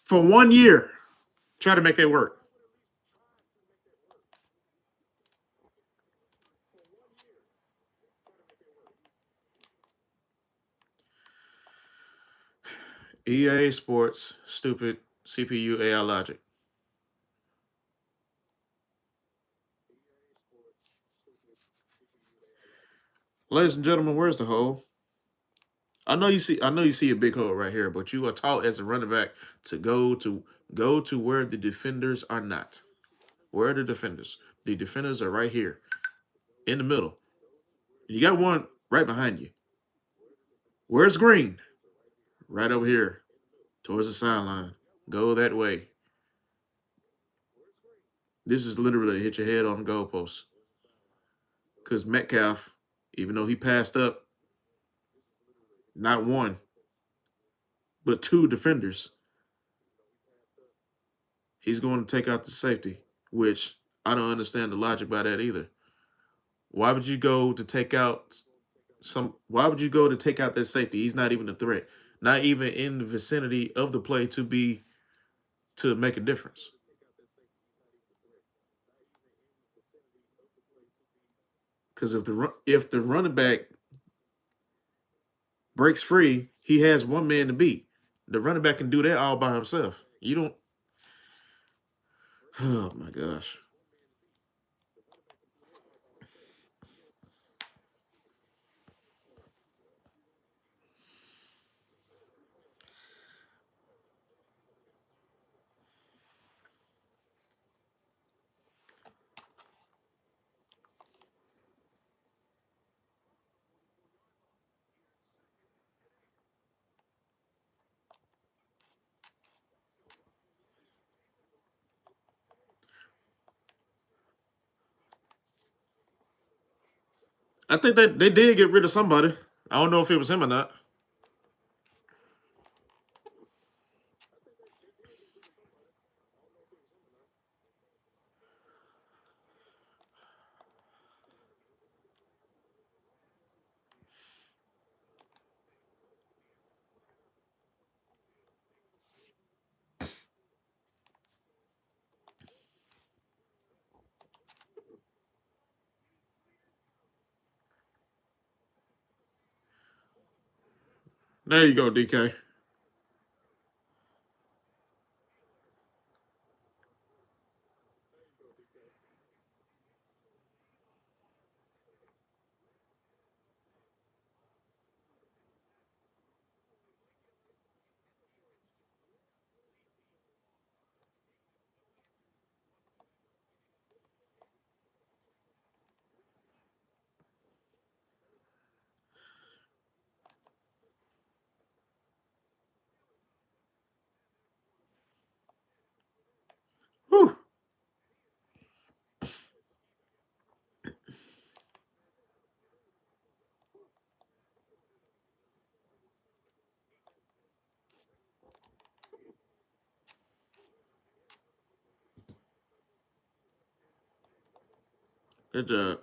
for 1 year. Try to make that work. EA Sports, stupid CPU AI logic. Ladies and gentlemen, where's the hole? I know you see a big hole right here, but you are taught as a running back to go to where the defenders are not. Where are the defenders? The defenders are right here in the middle. You got one right behind you. Where's Green? Right over here, towards the sideline. Go that way. This is literally hit your head on the goalpost. Because Metcalf. Even though he passed up not one, but two defenders, he's going to take out the safety, which I don't understand the logic by that either. Why would you go to take out why would you go to take out that safety? He's not even a threat. Not even in the vicinity of the play to make a difference. Because if the running back breaks free, he has one man to beat. The running back can do that all by himself. You don't. Oh my gosh. I think they did get rid of somebody. I don't know if it was him or not. There you go, DK. Whew. Good job.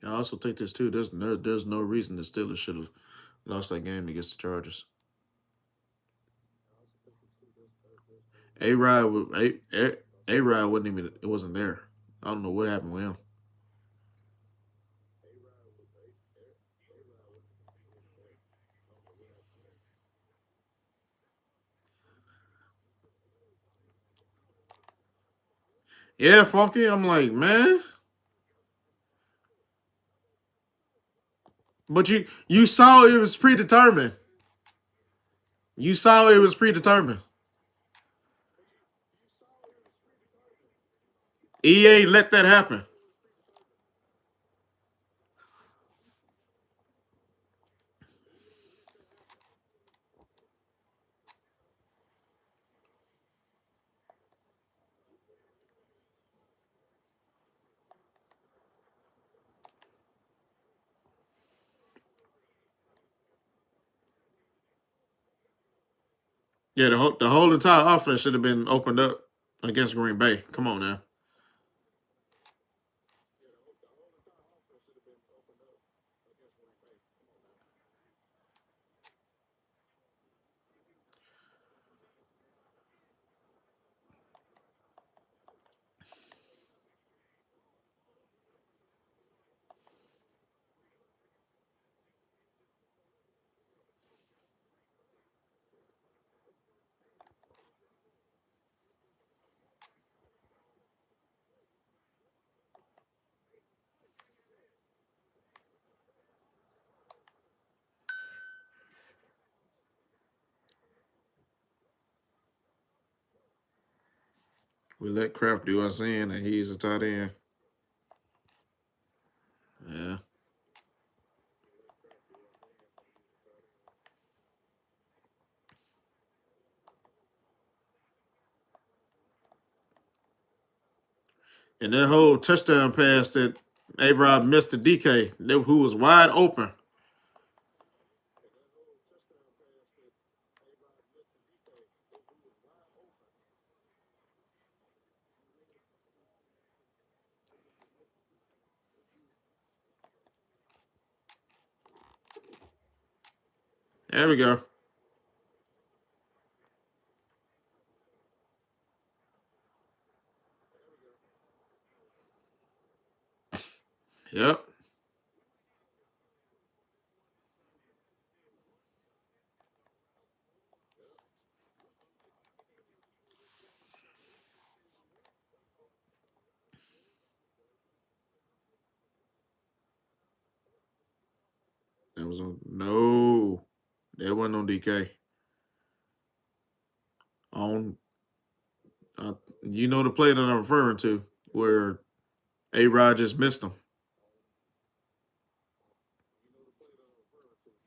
I also think this too. There's no reason the Steelers should have lost that game against the Chargers. A Rod A Rod wasn't even it wasn't there. I don't know what happened with him. Yeah, Funky. I'm like, man. But you saw it was predetermined. You saw it was predetermined. EA let that happen. Yeah, the whole entire offense should have been opened up against Green Bay. Come on now. We let Kraft do us in, and he's a tight end. Yeah. And that whole touchdown pass that A-Rod missed to DK, who was wide open. There we go. Yep. That was on. No. That wasn't on DK. On. You know the play that I'm referring to where A-Rod just missed him.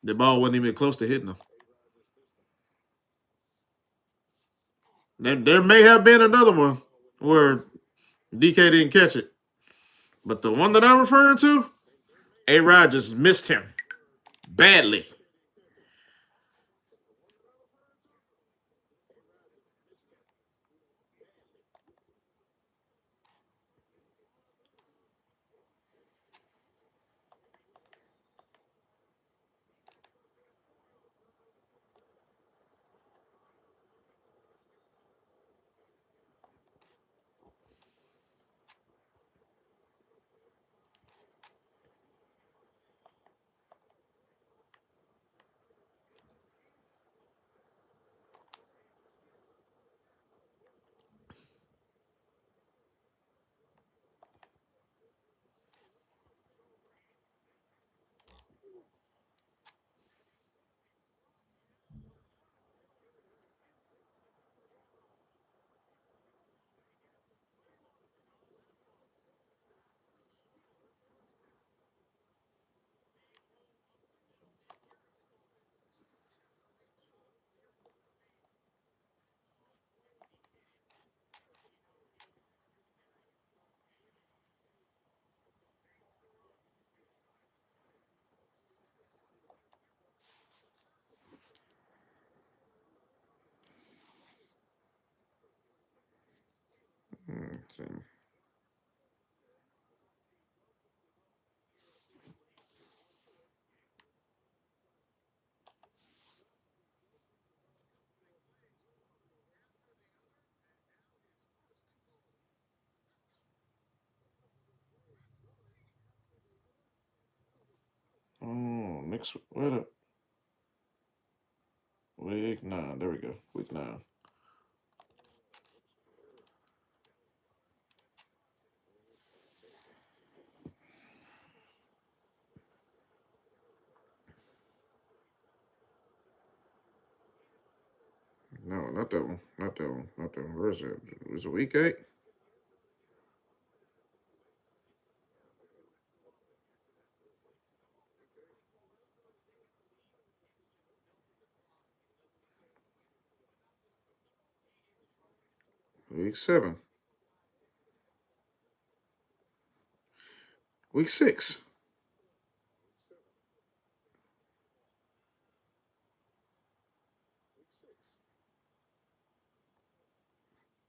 The ball wasn't even close to hitting him. There may have been another one where DK didn't catch it. But the one that I'm referring to, A-Rod just missed him badly. Okay. Oh, next week 9. There we go. Week 9. No, not that one. Not that one. Not that one. Where is it? Was it week 8? Week 7. Week 6.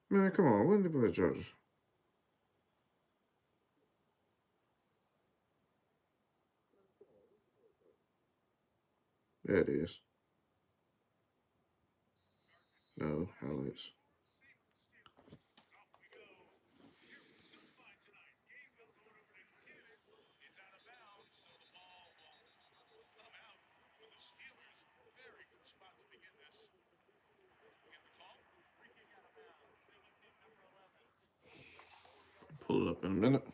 Man, come on. When did they play Chargers? There it is. No, highlights. Pull it up in a minute.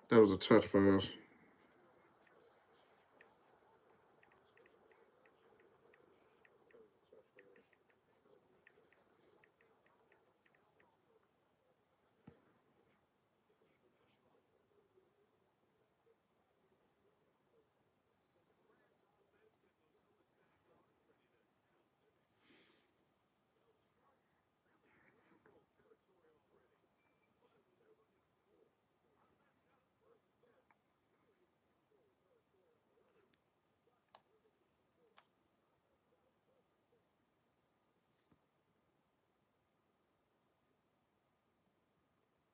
That was a touch pass.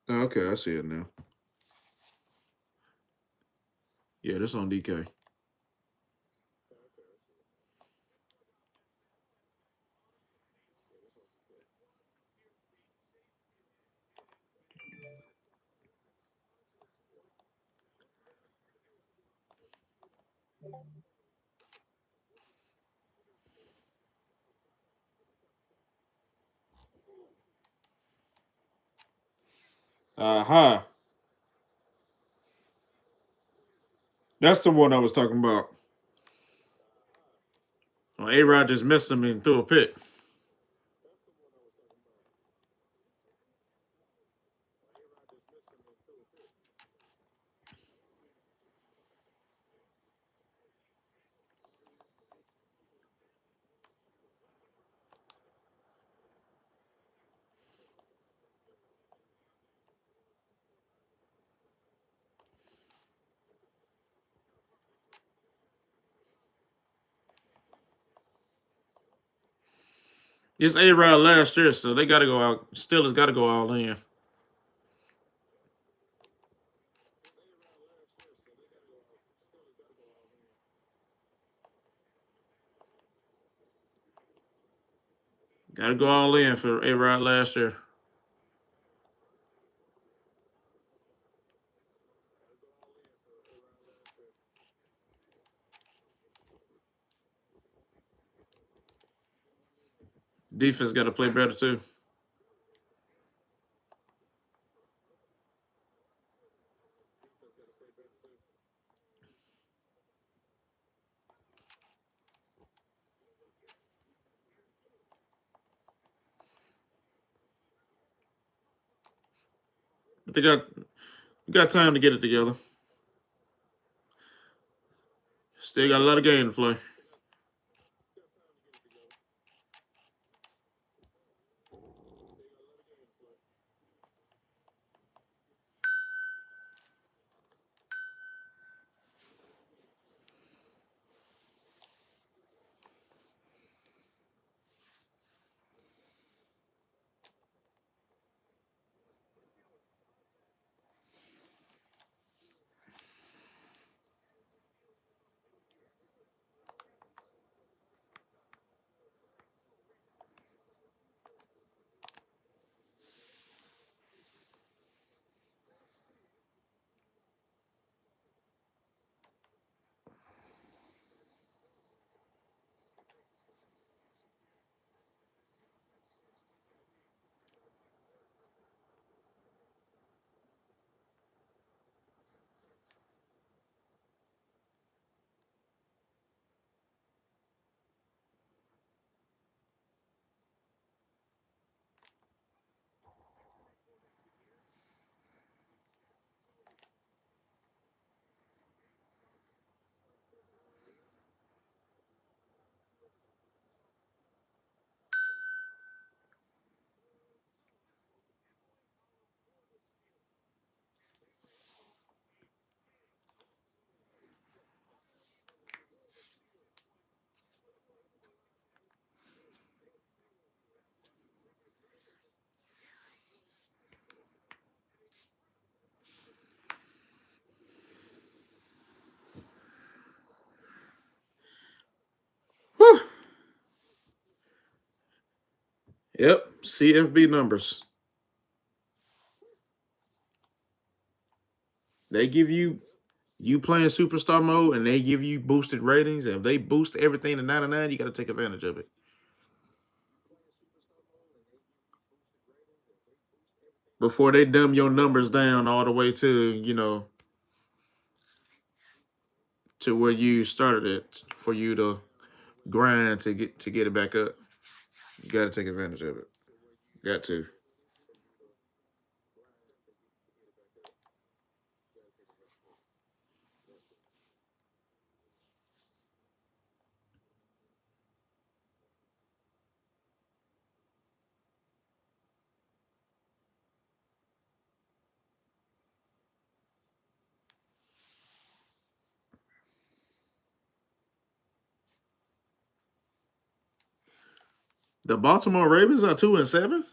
Oh, okay, I see it now. Yeah, this on DK. Aha. That's the one I was talking about. Well, A-Rod just missed him and threw a pick. It's A-Rod last year, so they got to go out. Steelers got to go all in. Got to go all in for A-Rod last year. Defense got to play better too. But they got time to get it together. Still got a lot of game to play. Whew. Yep, CFB numbers. They give you playing superstar mode, and they give you boosted ratings. And if they boost everything to 99, you got to take advantage of it. Before they dumb your numbers down all the way to to where you started it for you to grind to get it back up. You got to take advantage of it. Got to. The Baltimore Ravens are 2-7.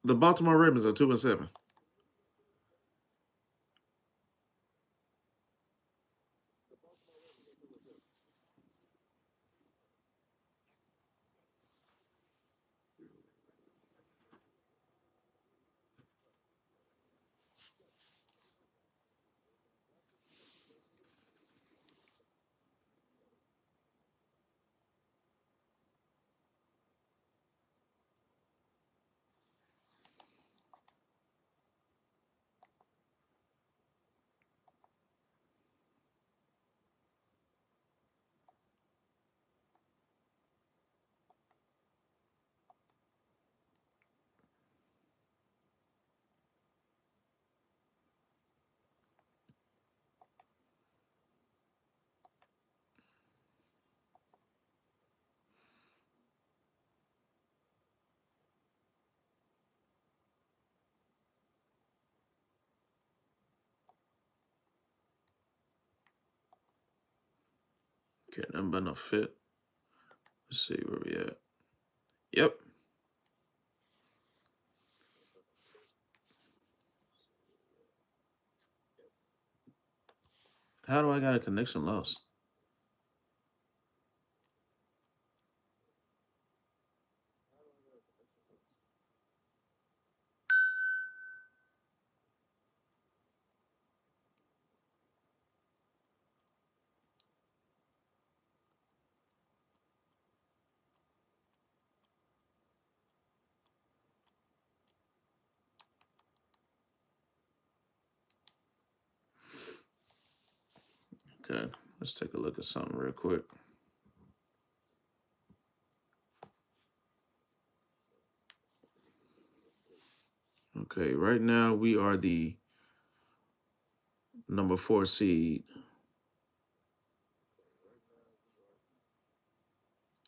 The Baltimore Ravens are 2-7. Okay, nothing but no fit. Let's see where we at. Yep. How do I got a connection loss? Okay, let's take a look at something real quick. Okay, right now we are the number 4 seed.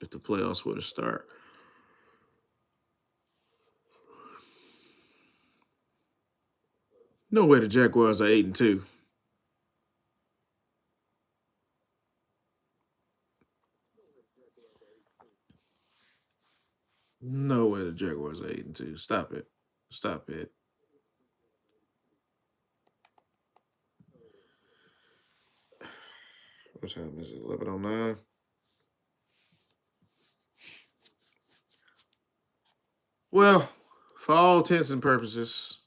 If the playoffs were to start. No way the Jaguars are 8-2. No way the Jaguars are 8-2. Stop it. Stop it. What time is it? 11:09. Well, for all intents and purposes,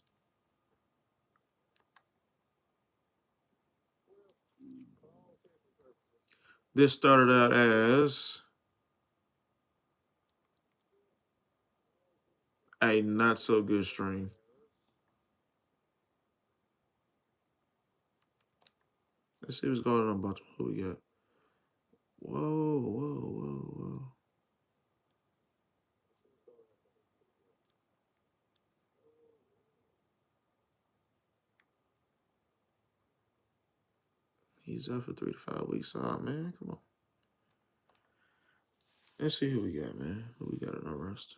this started out as a not so good stream. Let's see what's going on Baltimore. Who we got? Whoa, whoa, whoa, whoa. He's out for 3 to 5 weeks. Oh man, come on. Let's see who we got, man. Who we got on our roster?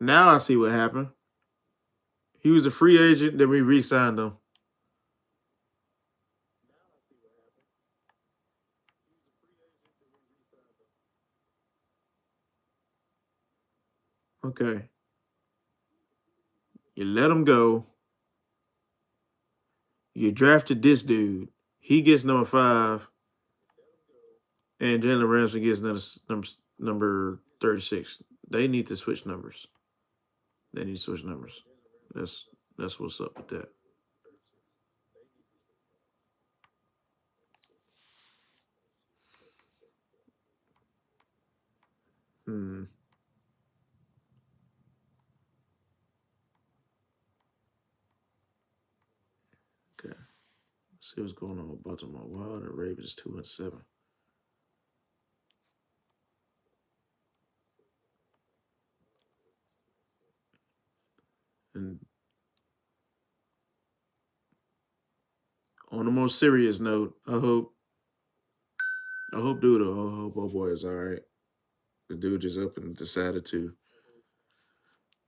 Now I see what happened. He was a free agent, then we re-signed him. Okay. You let him go. You drafted this dude. He gets number 5, and Jalen Ramsey gets number 36. They need to switch numbers. They need to switch numbers. That's what's up with that. Hmm. Okay. Let's see what's going on with Baltimore. Wow, the Ravens 2-7. And on a more serious note, I hope old boy is all right. The dude just up and decided to,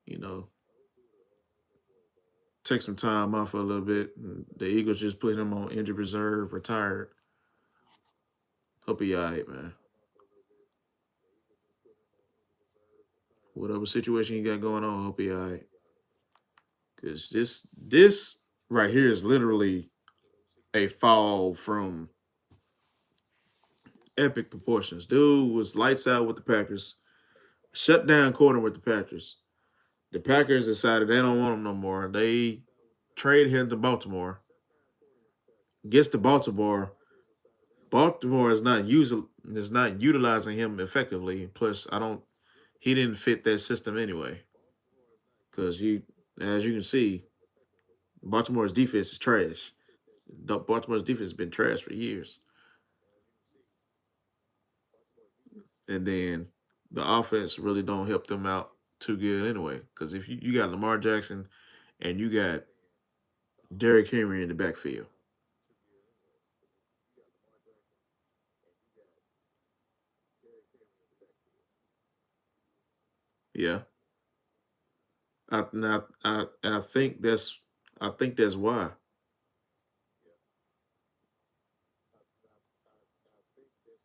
you know, take some time off for a little bit. And the Eagles just put him on injured reserve, retired. Hope he all right, man. Whatever situation you got going on, hope he all right. Because this right here is literally a fall from epic proportions. Dude was lights out with the Packers, shut down corner with the Packers. The Packers decided they don't want him no more. They trade him to Baltimore. Gets to Baltimore. Baltimore is not utilizing him effectively. Plus, I don't. He didn't fit that system anyway. Because as you can see, Baltimore's defense is trash. Baltimore's defense has been trash for years. And then the offense really don't help them out too good anyway. Because if you got Lamar Jackson and you got Derrick Henry in the backfield, yeah, I think that's why.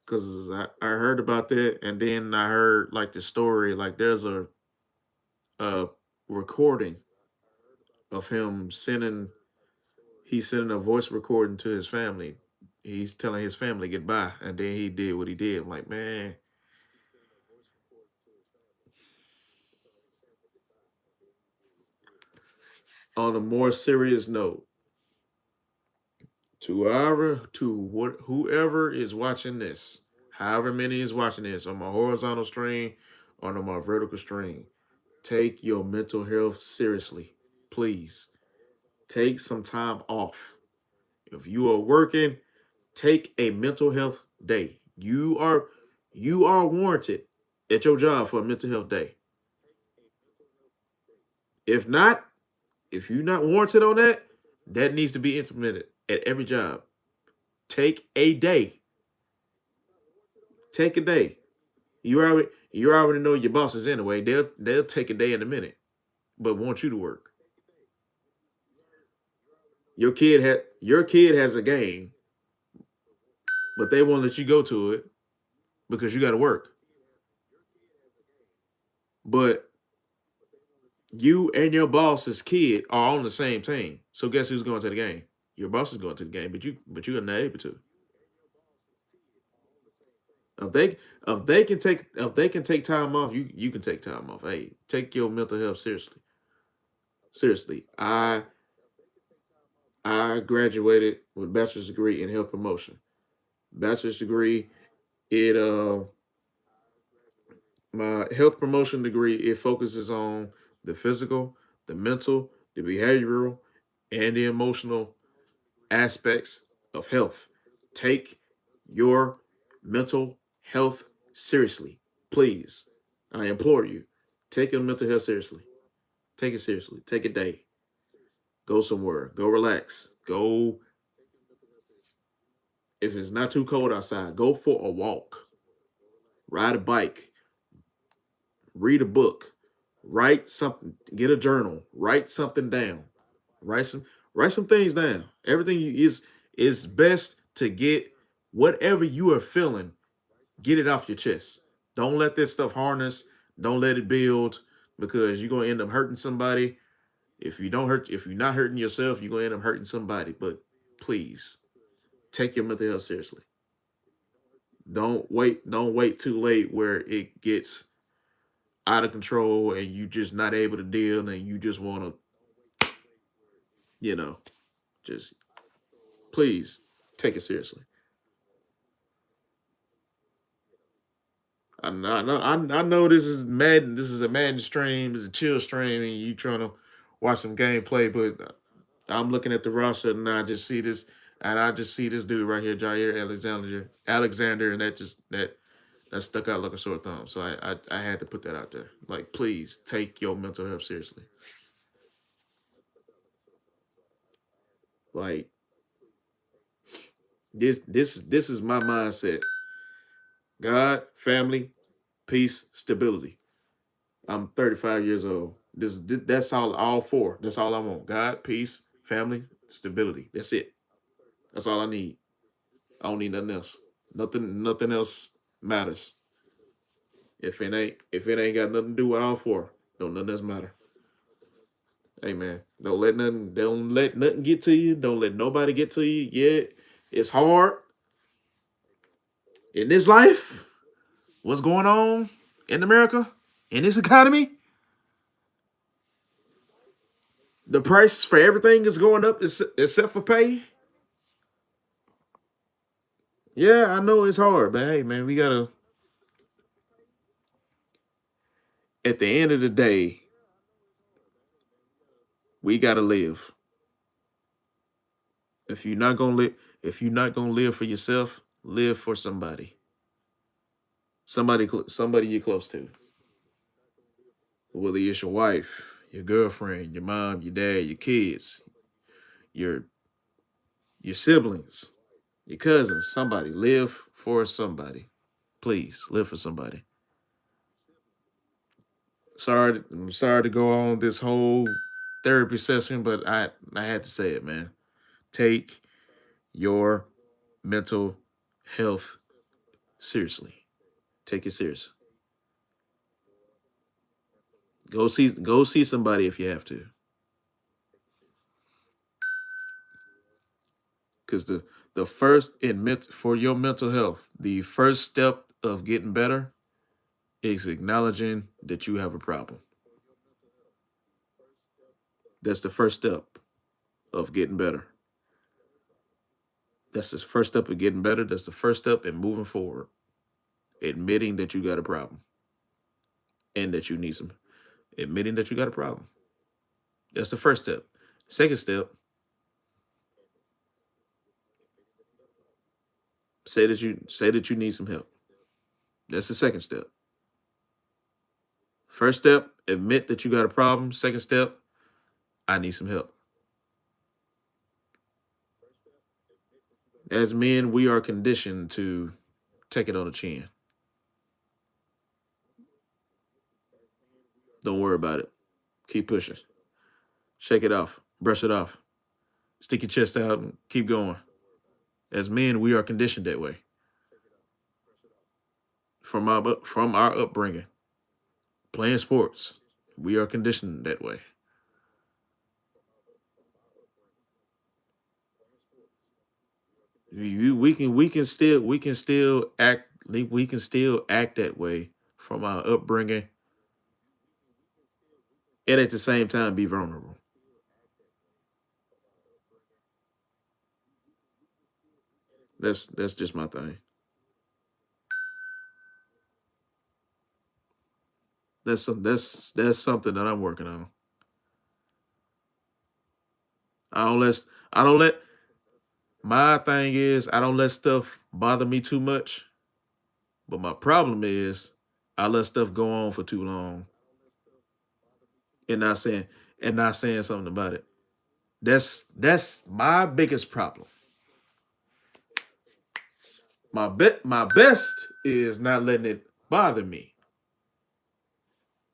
Because I heard about that, and then I heard like the story. Like there's a recording of him sending he's sending a voice recording to his family. He's telling his family goodbye, and then he did what he did. I'm like, man, on a more serious note, whoever is watching this, however many is watching this on my horizontal stream, or on my vertical stream, take your mental health seriously. Please take some time off. If you are working, take a mental health day. You are warranted at your job for a mental health day. If not, if you're not warranted on that, that needs to be implemented at every job. Take a day. Take a day. You already know your bosses anyway. They'll take a day in a minute, but want you to work. Your kid has a game, but they won't let you go to it because you got to work. But you and your boss's kid are on the same team. So guess who's going to the game? Your boss is going to the game, but you're not able to. If they can take time off, you can take time off. Hey, take your mental health seriously. Seriously. I graduated with a bachelor's degree in health promotion. Bachelor's degree, it my health promotion degree, it focuses on the physical, the mental, the behavioral, and the emotional aspects of health. Take your mental health seriously. Please. I implore you. Take your mental health seriously. Take it seriously. Take a day. Go somewhere. Go relax. Go, if it's not too cold outside, go for a walk. Ride a bike. Read a book. Write something. Get a journal. Write something down. Write some write some things down. Everything is best to get whatever you are feeling, get it off your chest. Don't let this stuff harness. Don't let it build because you're gonna end up hurting somebody. If you're not hurting yourself, you're gonna end up hurting somebody. But please take your mental health seriously. Don't wait too late where it gets out of control and you just not able to deal and you just wanna, you know, just please take it seriously. I know this is Madden. This is a Madden stream. It's a chill stream, and you trying to watch some gameplay. But I'm looking at the roster, and I just see this dude right here, Jair Alexander, and that stuck out like a sore thumb. So I had to put that out there. Like, please take your mental health seriously. Like this is my mindset. God, family, peace, stability. I'm 35 years old. That's all four. That's all I want. God, peace, family, stability. That's it. That's all I need. I don't need nothing else. Nothing else matters. If it ain't got nothing to do with all four, don't nothing else matter. Hey man, don't let nothing get to you. Don't let nobody get to you. Yeah, it's hard in this life. What's going on in America? In this economy? The price for everything is going up except for pay. Yeah, I know it's hard, but hey, man, we gotta. At the end of the day, we gotta live. If you're not gonna live, if you're not gonna live for yourself, live for somebody. Somebody you're close to. Whether it's your wife, your girlfriend, your mom, your dad, your kids, your your siblings, your cousins. Somebody live for somebody. Please live for somebody. I'm sorry to go on this whole therapy session, but I had to say it, man. Take your mental health seriously. Take it serious. Go see somebody if you have to. Because the first for your mental health, the first step of getting better is acknowledging that you have a problem. That's the first step of getting better. That's the first step of getting better. That's the first step in moving forward. Admitting that you got a problem and that you need some. Admitting that you got a problem. That's the first step. Second step, say that you need some help. That's the second step. First step, admit that you got a problem. Second step, I need some help. As men, we are conditioned to take it on the chin. Don't worry about it. Keep pushing. Shake it off. Brush it off. Stick your chest out and keep going. As men, we are conditioned that way from our upbringing. Playing sports, we are conditioned that way. We can still act that way from our upbringing, and at the same time be vulnerable. That's just my thing. That's something that I'm working on. I don't let I don't let my thing is I don't let stuff bother me too much. But my problem is I let stuff go on for too long and not saying something about it. That's my biggest problem. My best is not letting it bother me.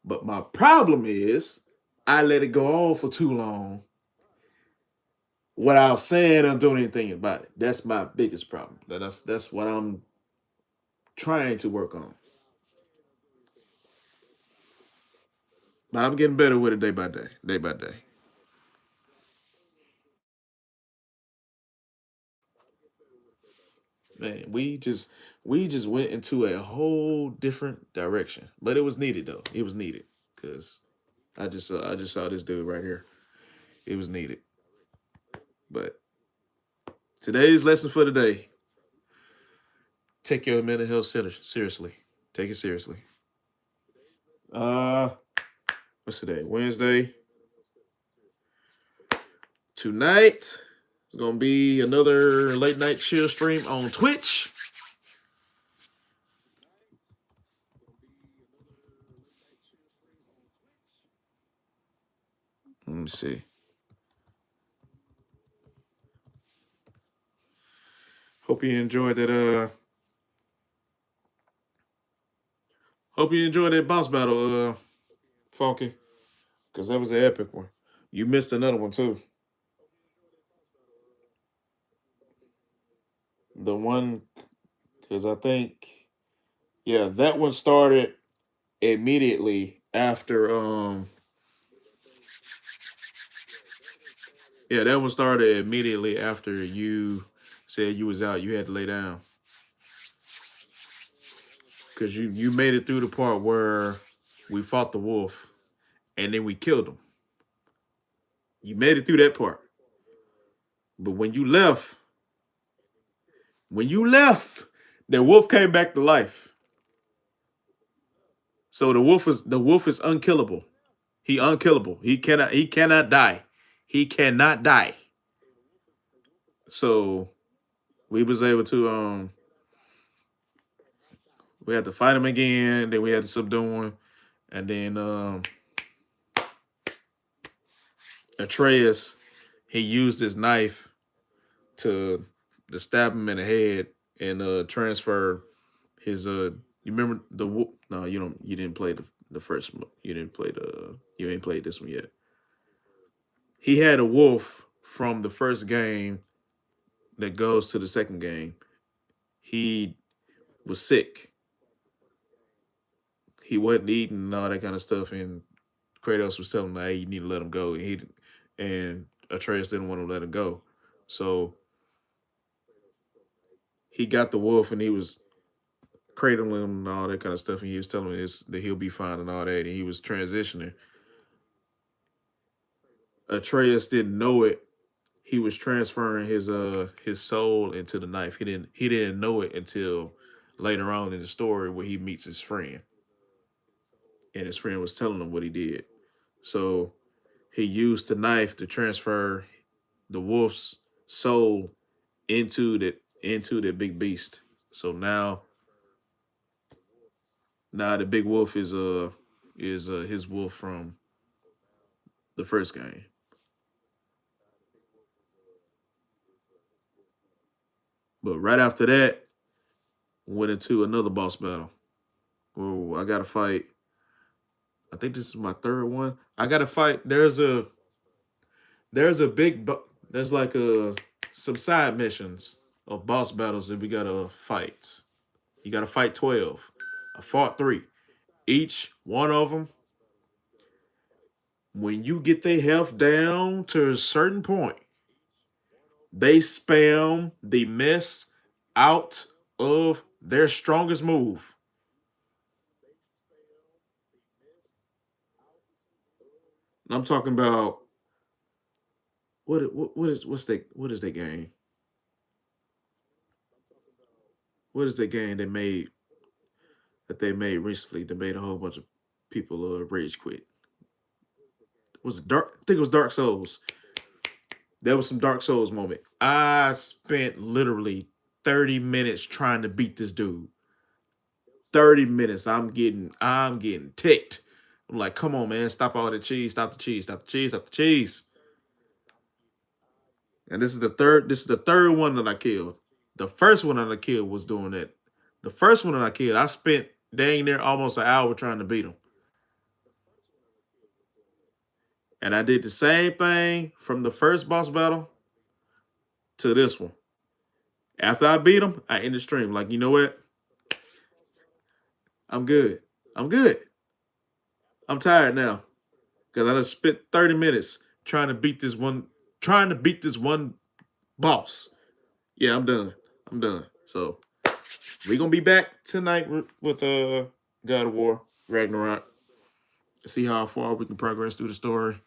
But my problem is I let it go on for too long without saying I'm doing anything about it. That's my biggest problem. That's what I'm trying to work on. But I'm getting better with it day by day, day by day. Man, we just went into a whole different direction. But it was needed though. It was needed because I just saw this dude right here. It was needed. But today's lesson for today: take your mental health seriously. Take it seriously. Uh, what's today? Wednesday. Tonight is gonna be another late night chill stream on Twitch. Let me see. Hope you enjoyed that. Hope you enjoyed that boss battle. Funky, because that was an epic one. You missed another one too. The one, because I think, yeah, that one started immediately after. Yeah, that one started immediately after you said you was out. You had to lay down because you made it through the part where we fought the wolf and then we killed him. You made it through that part, but when you left, the wolf came back to life. So the wolf is unkillable. He unkillable. He cannot die. He cannot die. So we was able to we had to fight him again. Then we had to subdue him, and then Atreus, he used his knife to stab him in the head and transfer his you remember the no, you didn't play the first one. You ain't played this one yet. He had a wolf from the first game that goes to the second game. He was sick. He wasn't eating and all that kind of stuff, and Kratos was telling him, "Hey, you need to let him go." And Atreus didn't want to let him go, so he got the wolf and he was cradling him and all that kind of stuff. And he was telling him that he'll be fine and all that. And he was transitioning. Atreus didn't know it. He was transferring his soul into the knife. He didn't know it until later on in the story where he meets his friend. And his friend was telling him what he did. So he used the knife to transfer the wolf's soul into the big beast. So now the big wolf is his wolf from the first game. But right after that, went into another boss battle. Oh, I gotta fight. I think this is my third one. I gotta fight. There's a big there's like some side missions of boss battles that we gotta fight. You gotta fight 12. I fought three. Each one of them, when you get their health down to a certain point, they spam the mess out of their strongest move. And I'm talking about what is that game? What is that game they made recently that made a whole bunch of people rage quit? Was it Dark? I think it was Dark Souls. There was some Dark Souls moment. I spent literally 30 minutes trying to beat this dude. 30 minutes. I'm getting ticked. I'm like, come on, man, stop all the cheese, stop the cheese, stop the cheese, stop the cheese. And this is the third one that I killed. The first one that I killed was doing that. The first one that I killed, I spent dang near almost an hour trying to beat him. And I did the same thing from the first boss battle to this one. After I beat him, I end the stream. Like, you know what? I'm good. I'm good. I'm tired now. Because I just spent 30 minutes trying to beat this one boss. Yeah, I'm done. I'm done. So we're gonna be back tonight with God of War, Ragnarok. See how far we can progress through the story.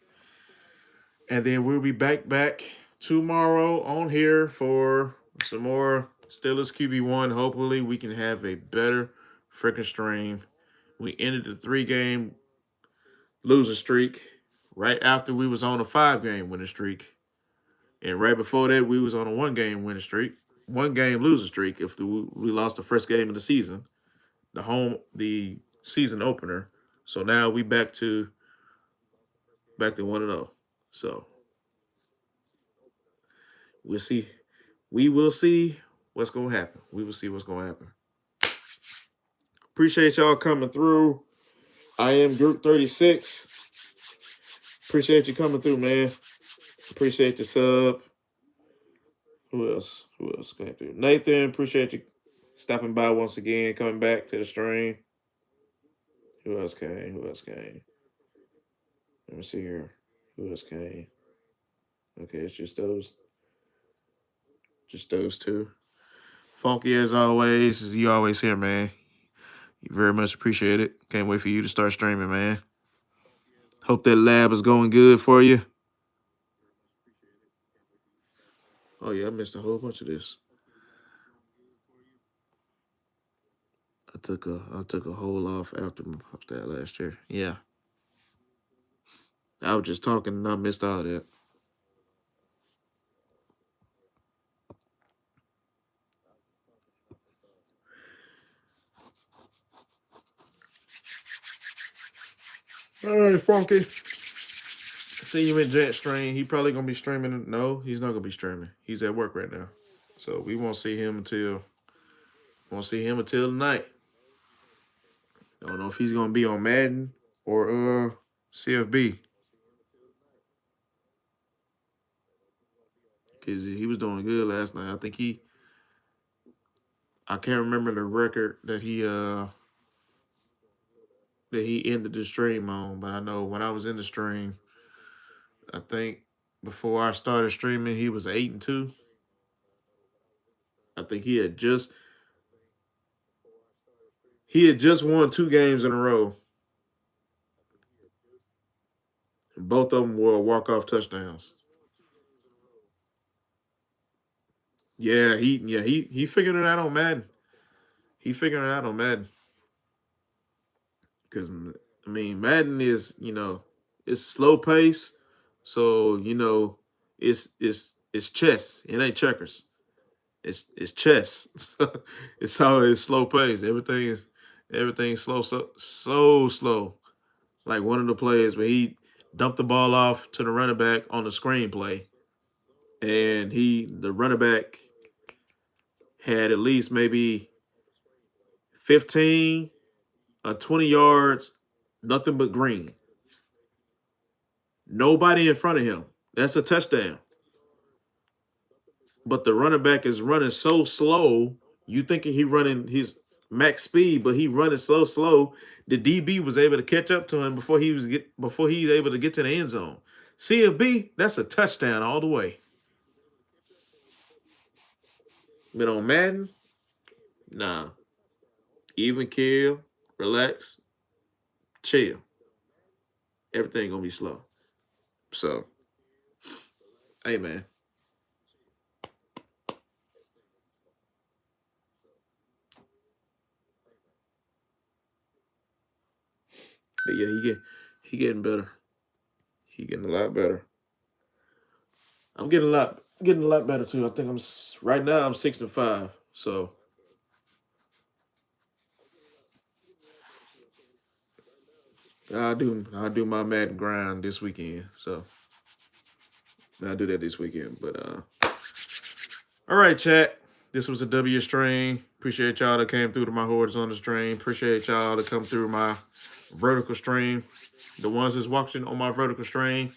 And then we'll be back tomorrow on here for some more Steelers QB1. Hopefully we can have a better freaking stream. We ended the 3-game losing streak right after we was on a 5-game winning streak. And right before that, we was on a 1-game winning streak, 1-game losing streak. If we lost the first game of the season, the season opener. So now we back to 1-0. So we'll see. We will see what's gonna happen. We will see what's gonna happen. Appreciate y'all coming through. I am Group 36. Appreciate you coming through, man. Appreciate the sub. Who else? Who else came through? Nathan, appreciate you stopping by once again, coming back to the stream. Who else came? Who else came? Let me see here. Who else came? Okay, it's just those two. Funky as always. You always here, man. You very much appreciate it. Can't wait for you to start streaming, man. Hope that lab is going good for you. Oh yeah, I missed a whole bunch of this. I took a whole off after that last year. Yeah. I was just talking and I missed all that. All right, Funky. See you in Jet stream. He probably gonna be streaming. No, he's not gonna be streaming. He's at work right now, so we won't see him until tonight. I don't know if he's gonna be on Madden or CFB, because he was doing good last night. I think I can't remember the record that he ended the stream on, but I know when I was in the stream, I think before I started streaming, he was 8-2. I think he had just won 2 games in a row. And both of them were walk-off touchdowns. Yeah, he figured it out on Madden. He figured it out on Madden. Because I mean, Madden is, it's slow pace, so it's chess. It ain't checkers. It's chess. It's always slow pace. Everything's slow, so slow. Like one of the plays where he dumped the ball off to the running back on the screenplay, and the running back had at least maybe 15 or 20 yards, nothing but green. Nobody in front of him. That's a touchdown. But the running back is running so slow, you thinking he running his max speed, but he running so slow. The DB was able to catch up to him before he was able to get to the end zone. CFB, that's a touchdown all the way. But on Madden, nah. Even kill, relax, chill. Everything gonna be slow. So, hey man. But yeah, he getting better. He getting a lot better. I'm getting a lot better too. I think right now I'm 6-5. So I'll do my Madden grind this weekend. So I'll do that this weekend. But all right, chat. This was a W stream. Appreciate y'all that came through to my horizontal stream. Appreciate y'all that come through my vertical stream. The ones that's watching on my vertical stream,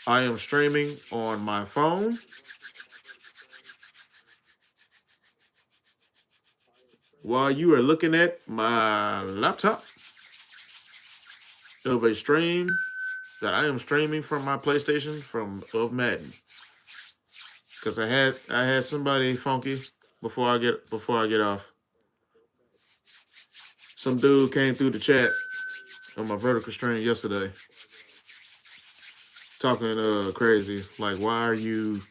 I am streaming on my phone. While you are looking at my laptop of a stream that I am streaming from my PlayStation of Madden. Because I had somebody funky before I get off. Some dude came through the chat on my vertical stream yesterday, talking crazy. Like, why are you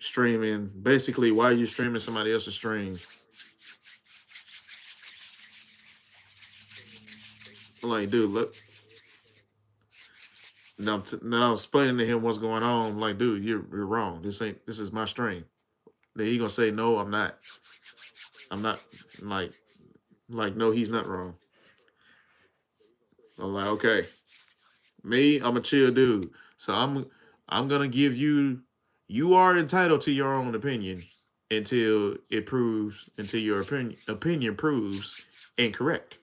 streaming. Basically, why are you streaming somebody else's stream? I'm like, dude, look. Now, now I'm explaining to him what's going on. I'm like, dude, you're wrong. This is my stream. Then he gonna say, no, I'm not. I'm not. Like, no, he's not wrong. I'm like, okay. Me, I'm a chill dude. So I'm gonna give you. You are entitled to your own opinion until your opinion proves incorrect.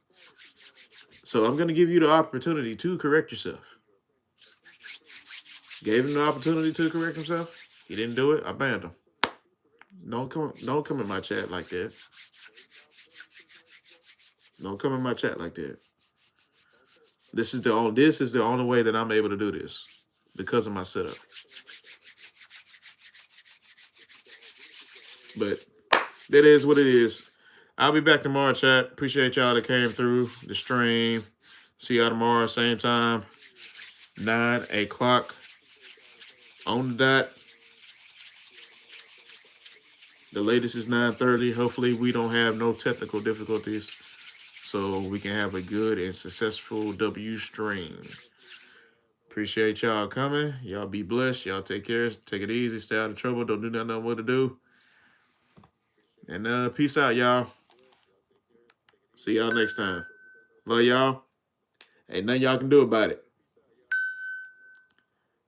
So I'm gonna give you the opportunity to correct yourself. Gave him the opportunity to correct himself. He didn't do it. I banned him. Don't come in my chat like that. Don't come in my chat like that. This is the only way that I'm able to do this because of my setup. But that is what it is. I'll be back tomorrow, chat. Appreciate y'all that came through the stream. See y'all tomorrow, same time, 9 o'clock on the dot. The latest is 9:30. Hopefully, we don't have no technical difficulties, so we can have a good and successful W stream. Appreciate y'all coming. Y'all be blessed. Y'all take care. Take it easy. Stay out of trouble. Don't do nothing what to do. And peace out, y'all. See y'all next time. Love y'all. Ain't nothing y'all can do about it.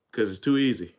Because it's too easy.